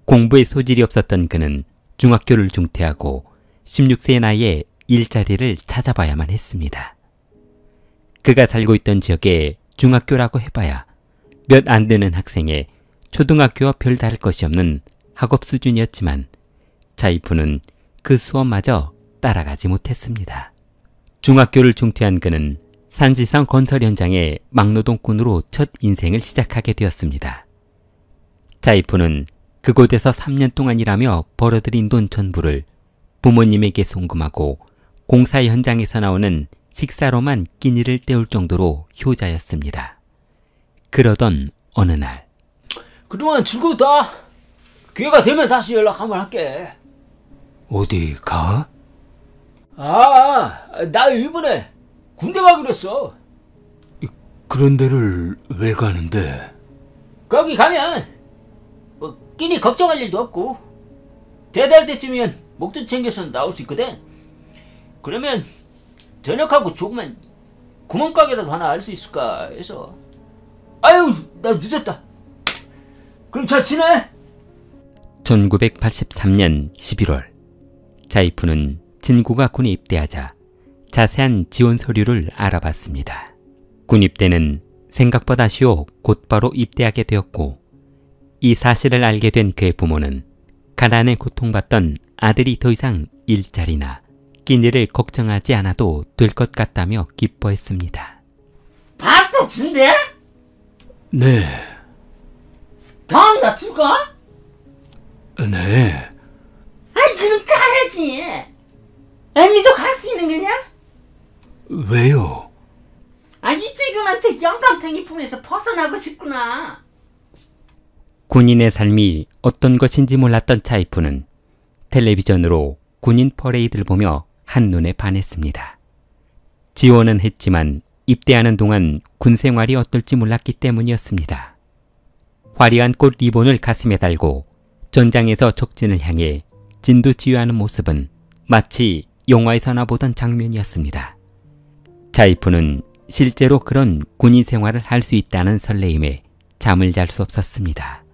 공부에 소질이 없었던 그는 중학교를 중퇴하고 16세의 나이에 일자리를 찾아봐야만 했습니다. 그가 살고 있던 지역에 중학교라고 해봐야 몇 안 되는 학생의 초등학교와 별다를 것이 없는 학업 수준이었지만 차이프는 그 수업마저 따라가지 못했습니다. 중학교를 중퇴한 그는 산지성 건설 현장의 막노동꾼으로 첫 인생을 시작하게 되었습니다. 차이프는 그곳에서 3년 동안 일하며 벌어들인 돈 전부를 부모님에게 송금하고 공사 현장에서 나오는 식사로만 끼니를 때울 정도로 효자였습니다. 그러던 어느 날, 그동안 즐거웠다. 기회가 되면 다시 연락 한번 할게. 어디 가? 나 일본에 군대 가기로 했어. 그런 데를 왜 가는데? 거기 가면 끼니 걱정할 일도 없고 대달 때쯤이면 목돈 챙겨서 나올 수 있거든. 그러면 저녁하고 조그만 구멍가게라도 하나 알 수 있을까 해서. 아유, 나 늦었다. 그럼 잘 지내? 1983년 11월 차이프는 친구가 군에 입대하자 자세한 지원 서류를 알아봤습니다. 군 입대는 생각보다 쉬워 곧바로 입대하게 되었고, 이 사실을 알게 된 그의 부모는 가난에 고통받던 아들이 더 이상 일자리나 끼니를 걱정하지 않아도 될 것 같다며 기뻐했습니다. 밥도 준대? 네. 돈 나 줄까? 네. 아이 그럼 가야지. 애미도 갈 수 있는 거냐? 왜요? 저 영감탱이 품에서 벗어나고 싶구나. 군인의 삶이 어떤 것인지 몰랐던 차이프는 텔레비전으로 군인 퍼레이드를 보며 한눈에 반했습니다. 지원은 했지만 입대하는 동안 군 생활이 어떨지 몰랐기 때문이었습니다. 화려한 꽃 리본을 가슴에 달고 전장에서 적진을 향해 진두지휘하는 모습은 마치 영화에서나 보던 장면이었습니다. 차이프는 실제로 그런 군인 생활을 할 수 있다는 설레임에 잠을 잘 수 없었습니다.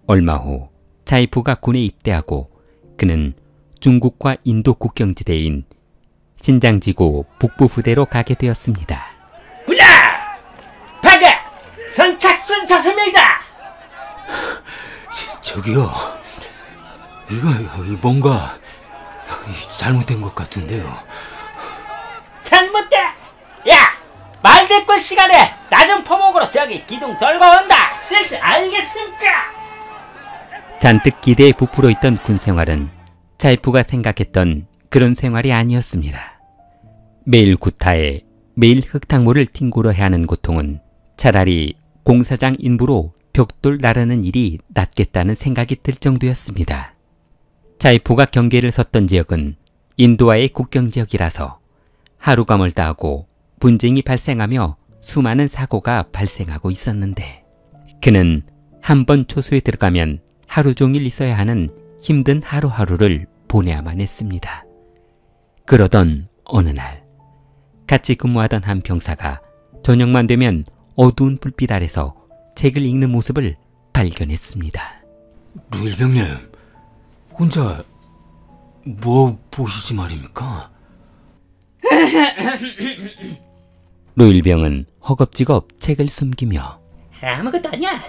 얼마 후 차이프가 군에 입대하고 그는 중국과 인도 국경지대인 신장지구 북부부대로 가게 되었습니다. 군아! 파괴! 선착순 5명이다! 저기요, 이거 뭔가 잘못된 것 같은데요. 잘못돼! 야! 말대꿀 시간에 낮은 포목으로 저기 기둥 돌고 온다! 실시 알겠습니까? 잔뜩 기대에 부풀어 있던 군 생활은 차이프가 생각했던 그런 생활이 아니었습니다. 매일 구타에 매일 흙탕물을 튕고러 해야 하는 고통은 차라리 공사장 인부로 벽돌 나르는 일이 낫겠다는 생각이 들 정도였습니다. 차이프가 경계를 섰던 지역은 인도와의 국경 지역이라서 하루가 멀다 하고 분쟁이 발생하며 수많은 사고가 발생하고 있었는데 그는 한 번 초소에 들어가면 하루 종일 있어야 하는 힘든 하루하루를 보내야만 했습니다. 그러던 어느 날 같이 근무하던 한 병사가 저녁만 되면 어두운 불빛 아래서 책을 읽는 모습을 발견했습니다. 루일병님, 혼자 뭐 보시지 말입니까? 루일병은 허겁지겁 책을 숨기며 아무것도 아니야.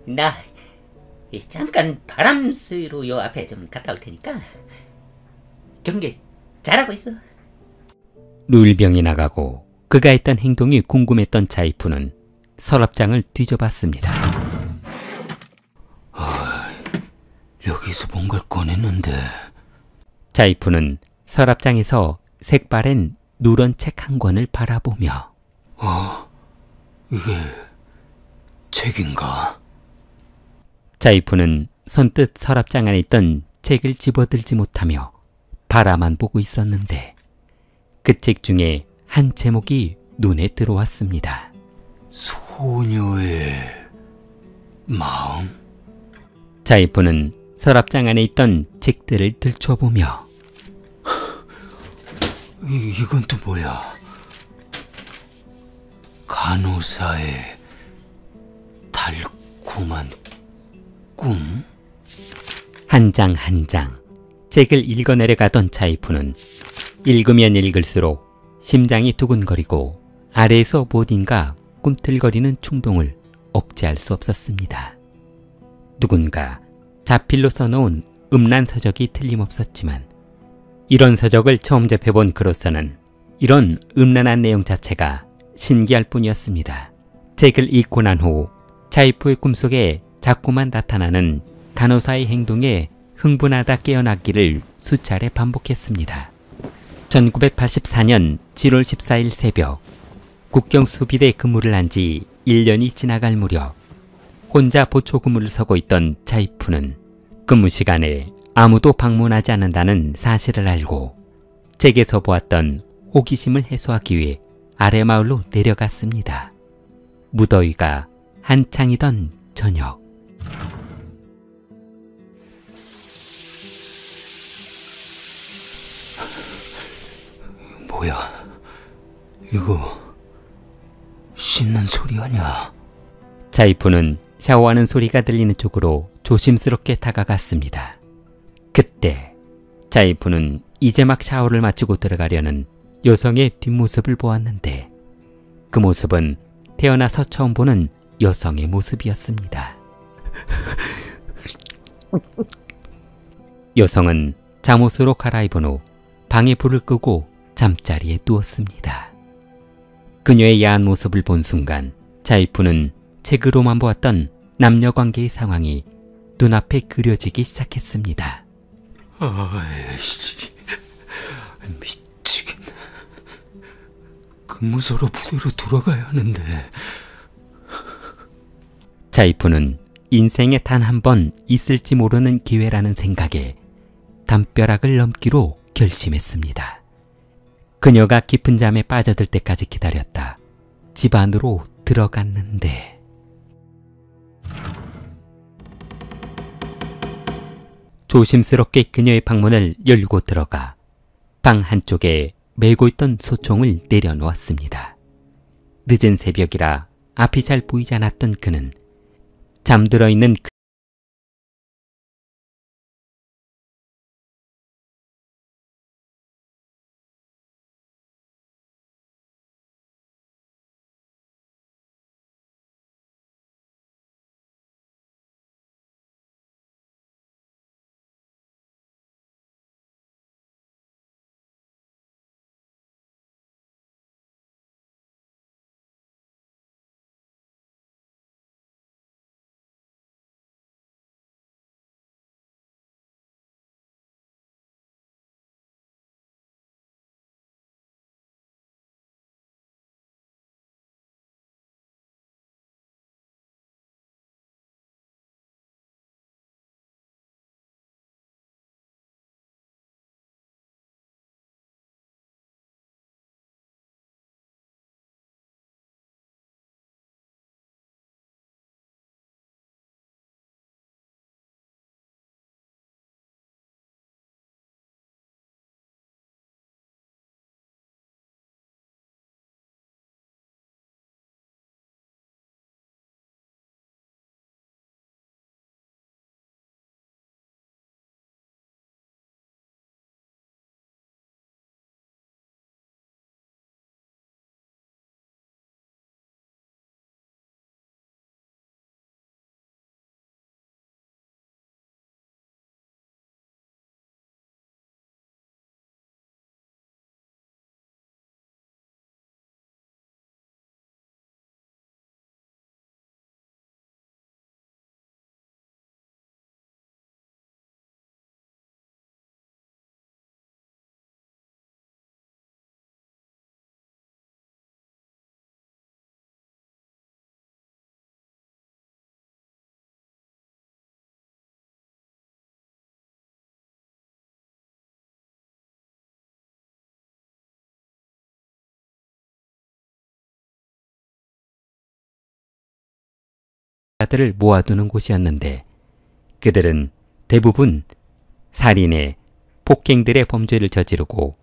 나 잠깐 바람 쐬러 요 앞에 좀 갔다 올 테니까 경계 잘하고 있어. 루일병이 나가고 그가 했던 행동이 궁금했던 차이프는 서랍장을 뒤져봤습니다. 여기서 뭔가를 꺼냈는데. 차이프는 서랍장에서 색바랜 누런 책 한 권을 바라보며 이게 책인가? 차이프는 선뜻 서랍장 안에 있던 책을 집어들지 못하며 바라만 보고 있었는데 그 책 중에 한 제목이 눈에 들어왔습니다. 소녀의 마음? 차이프는 서랍장 안에 있던 책들을 들춰보며 이건 또 뭐야? 간호사의 달콤한 꿈? 한 장 한 장 책을 읽어내려가던 차이프는 읽으면 읽을수록 심장이 두근거리고 아래에서 무엇인가 꿈틀거리는 충동을 억제할 수 없었습니다. 누군가 자필로 써놓은 음란 서적이 틀림없었지만 이런 서적을 처음 접해본 그로서는 이런 음란한 내용 자체가 신기할 뿐이었습니다. 책을 읽고 난 후 차이프의 꿈속에 자꾸만 나타나는 간호사의 행동에 흥분하다 깨어나기를 수차례 반복했습니다. 1984년 7월 14일 새벽 국경수비대 근무를 한 지 1년이 지나갈 무렵 혼자 보초 근무를 서고 있던 차이프는 근무 시간에 아무도 방문하지 않는다는 사실을 알고 책에서 보았던 호기심을 해소하기 위해 아래마을로 내려갔습니다. 무더위가 한창이던 저녁. 뭐야? 이거 씻는 소리 아니야? 차이프는 샤워하는 소리가 들리는 쪽으로 조심스럽게 다가갔습니다. 그때 차이프는 이제 막 샤워를 마치고 들어가려는 여성의 뒷모습을 보았는데 그 모습은 태어나서 처음 보는 여성의 모습이었습니다. 여성은 잠옷으로 갈아입은 후 방에 불을 끄고 잠자리에 누웠습니다. 그녀의 야한 모습을 본 순간 차이프는 책으로만 보았던 남녀관계의 상황이 눈앞에 그려지기 시작했습니다. 아이씨, 미치겠네. 근무소로 부대로 돌아가야 하는데. 자이프는 인생에 단 한 번 있을지 모르는 기회라는 생각에 담벼락을 넘기로 결심했습니다. 그녀가 깊은 잠에 빠져들 때까지 기다렸다 집 안으로 들어갔는데 조심스럽게 그녀의 방문을 열고 들어가 방 한쪽에 메고 있던 소총을 내려놓았습니다. 늦은 새벽이라 앞이 잘 보이지 않았던 그는 잠들어 있는 자들을 모아두는 곳이었는데 그들은 대부분 살인의 폭행들의 범죄를 저지르고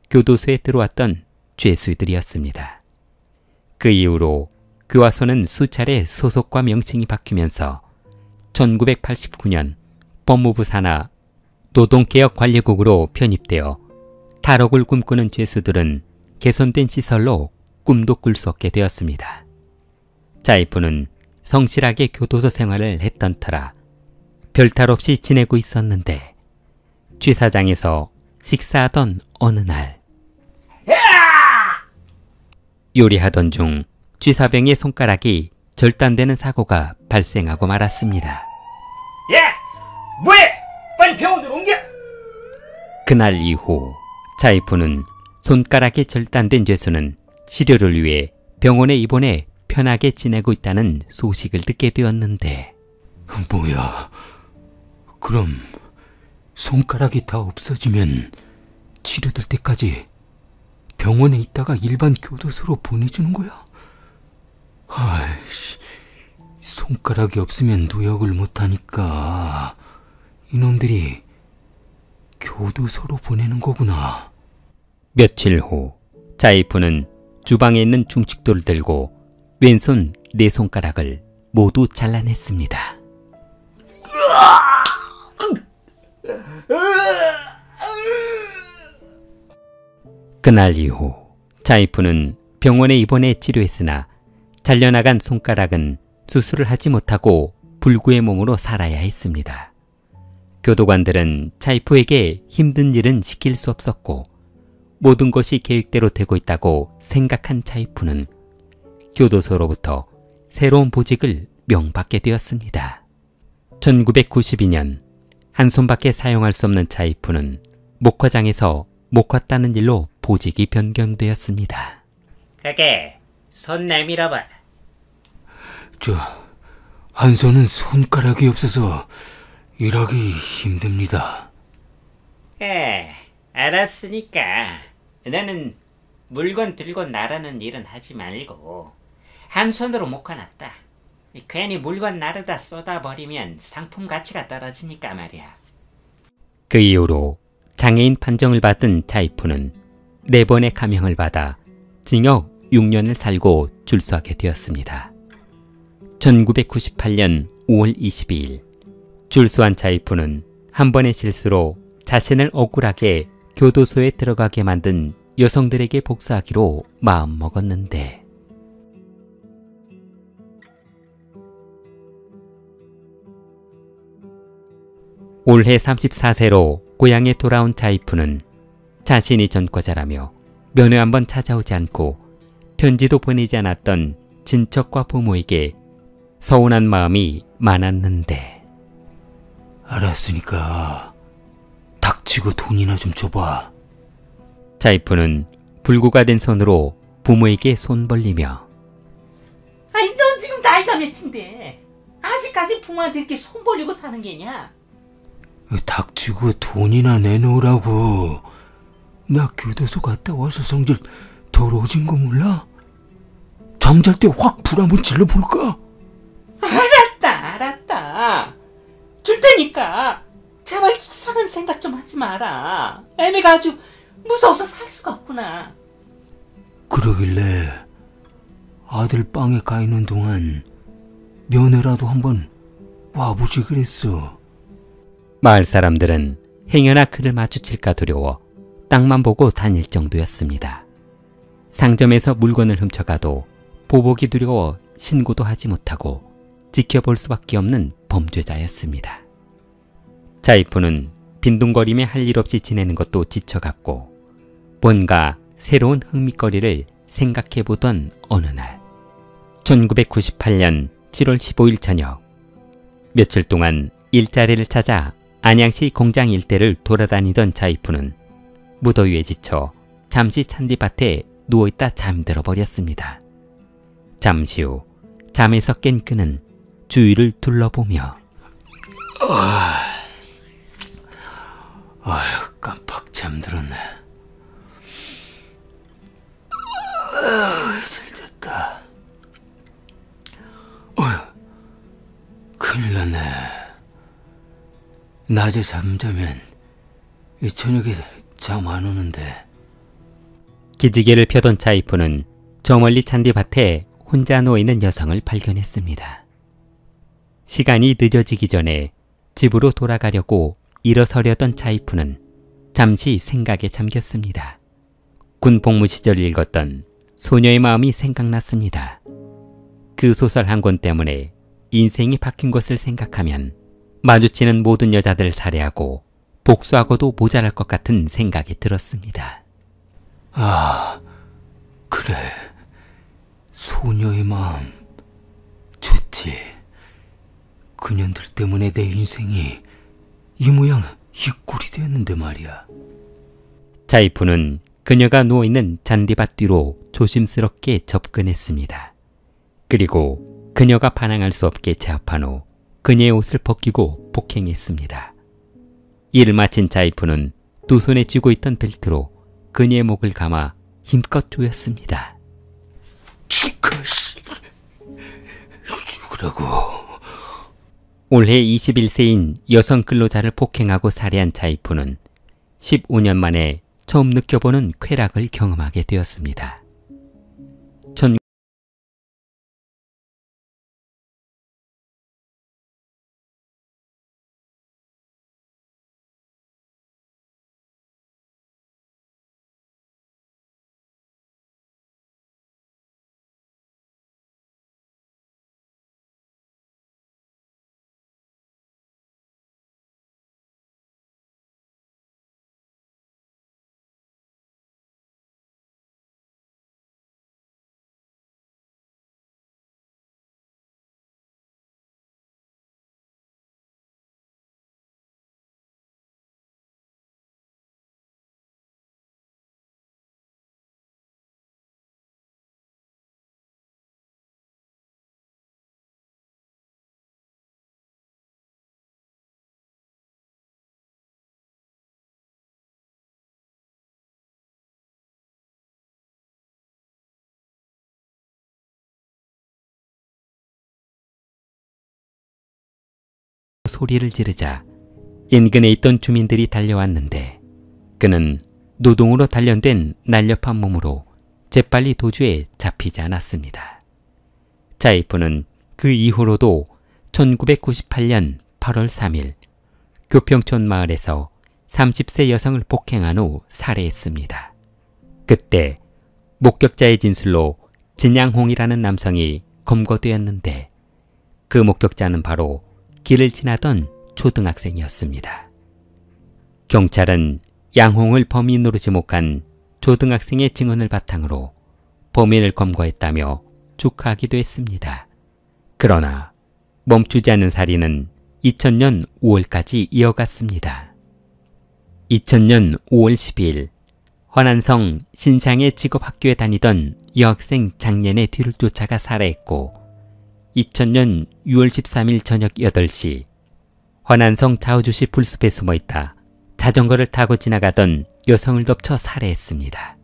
교도소에 들어왔던 죄수들이었습니다. 그 이후로 교화소는 수차례 소속과 명칭이 바뀌면서 1989년 법무부 산하 노동개혁관리국으로 편입되어 탈옥을 꿈꾸는 죄수들은 개선된 시설로 꿈도 꿀 수 없게 되었습니다. 자이프는 성실하게 교도소 생활을 했던 터라 별탈 없이 지내고 있었는데 취사장에서 식사하던 어느 날 요리하던 중 취사병의 손가락이 절단되는 사고가 발생하고 말았습니다. 야! 뭐해! 빨리 병원으로 옮겨! 그날 이후 자이프는 손가락이 절단된 죄수는 치료를 위해 병원에 입원해 편하게 지내고 있다는 소식을 듣게 되었는데 뭐야? 그럼 손가락이 다 없어지면 치료될 때까지 병원에 있다가 일반 교도소로 보내주는 거야? 아이씨, 손가락이 없으면 노역을 못하니까 이놈들이 교도소로 보내는 거구나. 며칠 후 자이프는 주방에 있는 중식도를 들고 왼손 네 손가락을 모두 잘라냈습니다. 그날 이후 자이프는 병원에 입원해 치료했으나 잘려나간 손가락은 수술을 하지 못하고 불구의 몸으로 살아야 했습니다. 교도관들은 자이프에게 힘든 일은 시킬 수 없었고 모든 것이 계획대로 되고 있다고 생각한 자이프는 교도소로부터 새로운 보직을 명받게 되었습니다. 1992년 한 손밖에 사용할 수 없는 자이프는 목화장에서 목화 따는 일로 보직이 변경되었습니다. 그게 손 내밀어봐. 한 손은 손가락이 없어서 일하기 힘듭니다. 알았으니까 너는 물건 들고 나르는 일은 하지 말고 한 손으로 묶어놨다. 괜히 물건 나르다 쏟아버리면 상품 가치가 떨어지니까 말이야. 그 이후로 장애인 판정을 받은 자이프는 4번의 감형을 받아 징역 6년을 살고 출소하게 되었습니다. 1998년 5월 22일 출소한 자이프는 한 번의 실수로 자신을 억울하게 교도소에 들어가게 만든 여성들에게 복수하기로 마음먹었는데 올해 34세로 고향에 돌아온 자이프는 자신이 전과자라며 면회 한번 찾아오지 않고 편지도 보내지 않았던 친척과 부모에게 서운한 마음이 많았는데 알았으니까 닥치고 돈이나 좀 줘봐. 자이프는 불구가 된 손으로 부모에게 손 벌리며 아니 너 지금 나이가 몇인데 아직까지 부모한테 이렇게 손 벌리고 사는 게냐? 닥치고 돈이나 내놓으라고. 나 교도소 갔다 와서 성질 더러워진 거 몰라? 잠잘 때 확 불 한번 질러볼까? 알았다. 줄 테니까 제발 이상한 생각 좀 하지 마라. 애미가 아주 무서워서 살 수가 없구나. 그러길래 아들 방에 가 있는 동안 면회라도 한번 와보지 그랬어. 마을 사람들은 행여나 그를 마주칠까 두려워 땅만 보고 다닐 정도였습니다. 상점에서 물건을 훔쳐가도 보복이 두려워 신고도 하지 못하고 지켜볼 수밖에 없는 범죄자였습니다. 자이프는 빈둥거리며 할 일 없이 지내는 것도 지쳐갔고 뭔가 새로운 흥미거리를 생각해보던 어느 날 1998년 7월 15일 저녁 며칠 동안 일자리를 찾아 안양시 공장 일대를 돌아다니던 자이프는 무더위에 지쳐 잠시 잔디밭에 누워있다 잠들어 버렸습니다. 잠시 후 잠에서 깬 그는 주위를 둘러보며 깜빡 잠들었네. 잘 잤다. 큰일 났네. 낮에 잠자면 저녁에 잠 안 오는데. 기지개를 펴던 자이프는 저 멀리 잔디밭에 혼자 누워있는 여성을 발견했습니다. 시간이 늦어지기 전에 집으로 돌아가려고 일어서려던 자이프는 잠시 생각에 잠겼습니다. 군 복무 시절 읽었던 소녀의 마음이 생각났습니다. 그 소설 한 권 때문에 인생이 바뀐 것을 생각하면 마주치는 모든 여자들을 살해하고 복수하고도 모자랄 것 같은 생각이 들었습니다. 그래. 소녀의 마음 좋지. 그년들 때문에 내 인생이 이 모양 이 꼴이 되었는데 말이야. 자이프는 그녀가 누워있는 잔디밭 뒤로 조심스럽게 접근했습니다. 그리고 그녀가 반항할 수 없게 제압한 후 그녀의 옷을 벗기고 폭행했습니다. 이를 마친 자이프는 두 손에 쥐고 있던 벨트로 그녀의 목을 감아 힘껏 조였습니다. 죽으라고. 올해 21세인 여성 근로자를 폭행하고 살해한 자이프는 15년 만에 처음 느껴보는 쾌락을 경험하게 되었습니다. 소리를 지르자 인근에 있던 주민들이 달려왔는데 그는 노동으로 단련된 날렵한 몸으로 재빨리 도주에 잡히지 않았습니다. 자이프는 그 이후로도 1998년 8월 3일 교평촌 마을에서 30세 여성을 폭행한 후 살해했습니다. 그때 목격자의 진술로 진양홍이라는 남성이 검거되었는데 그 목격자는 바로 길을 지나던 초등학생이었습니다. 경찰은 양홍을 범인으로 지목한 초등학생의 증언을 바탕으로 범인을 검거했다며 축하하기도 했습니다. 그러나 멈추지 않는 살인은 2000년 5월까지 이어갔습니다. 2000년 5월 12일 화난성 신상의 직업학교에 다니던 여학생 장년의 뒤를 쫓아가 살해했고 2000년 6월 13일 저녁 8시 화난성 자우주시 풀숲에 숨어있다 자전거를 타고 지나가던 여성을 덮쳐 살해했습니다.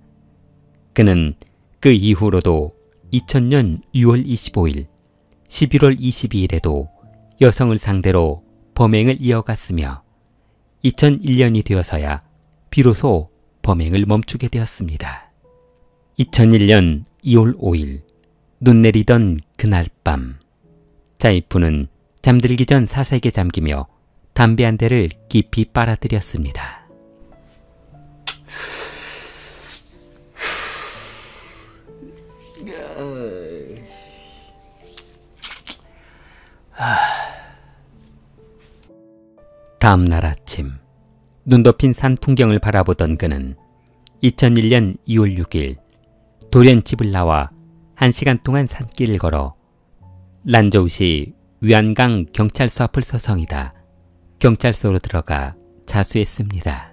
그는 그 이후로도 2000년 6월 25일, 11월 22일에도 여성을 상대로 범행을 이어갔으며 2001년이 되어서야 비로소 범행을 멈추게 되었습니다. 2001년 2월 5일 눈 내리던 그날 밤 자이프는 잠들기 전 사색에 잠기며 담배 한 대를 깊이 빨아들였습니다. 다음 날 아침 눈 덮인 산 풍경을 바라보던 그는 2001년 2월 6일 돌연 집을 나와 1시간 동안 산길을 걸어 란저우시 위안강 경찰서 앞을 서성이다 경찰서로 들어가 자수했습니다.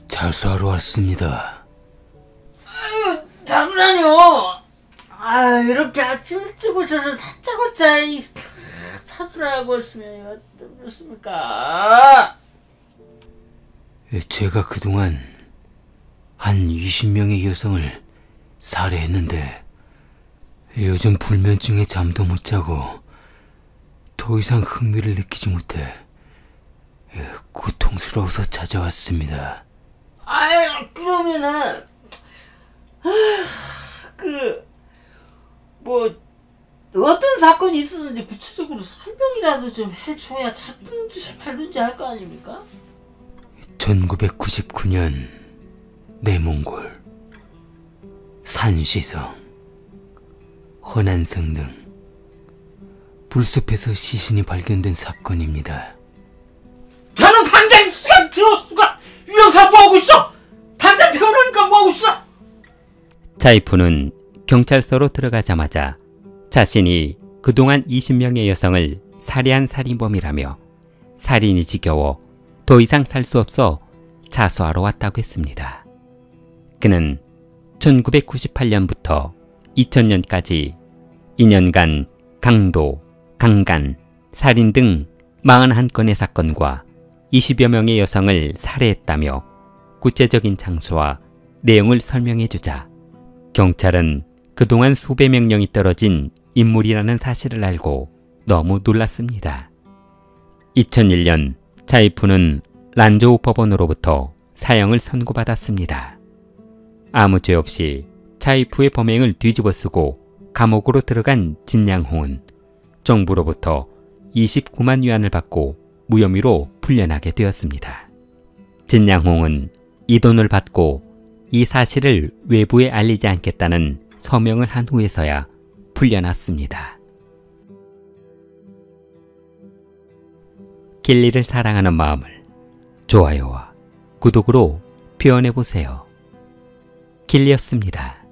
자수하러 왔습니다. 잠시만요. 이렇게 아침 일찍 오셔서 다짜고짜 찾으라고 했으면 어떻습니까? 제가 그동안 한 20명의 여성을 살해했는데 요즘 불면증에 잠도 못 자고 더 이상 흥미를 느끼지 못해 고통스러워서 찾아왔습니다. 그러면은 어떤 사건이 있었는지 구체적으로 설명이라도 좀 해줘야 찾든지 말든지 할 거 아닙니까? 1999년 내몽골, 산시성, 허난성 등 불숲에서 시신이 발견된 사건입니다. 저는 당장 시간 들어수가 유영사 뭐하고 있어? 당장 태어나니까 뭐하고 있어? 자이프는 경찰서로 들어가자마자 자신이 그동안 20명의 여성을 살해한 살인범이라며 살인이 지겨워 더 이상 살 수 없어 자수하러 왔다고 했습니다. 그는 1998년부터 2000년까지 2년간 강도, 강간, 살인 등 41건의 사건과 20여 명의 여성을 살해했다며 구체적인 장소와 내용을 설명해주자 경찰은 그동안 수백 명령이 떨어진 인물이라는 사실을 알고 너무 놀랐습니다. 2001년 자이프는 란저우 법원으로부터 사형을 선고받았습니다. 아무 죄 없이 자이프의 범행을 뒤집어쓰고 감옥으로 들어간 진양홍은 정부로부터 29만 위안을 받고 무혐의로 풀려나게 되었습니다. 진양홍은 이 돈을 받고 이 사실을 외부에 알리지 않겠다는 서명을 한 후에서야 풀려났습니다. 길리를 사랑하는 마음을 좋아요와 구독으로 표현해보세요. 길리였습니다.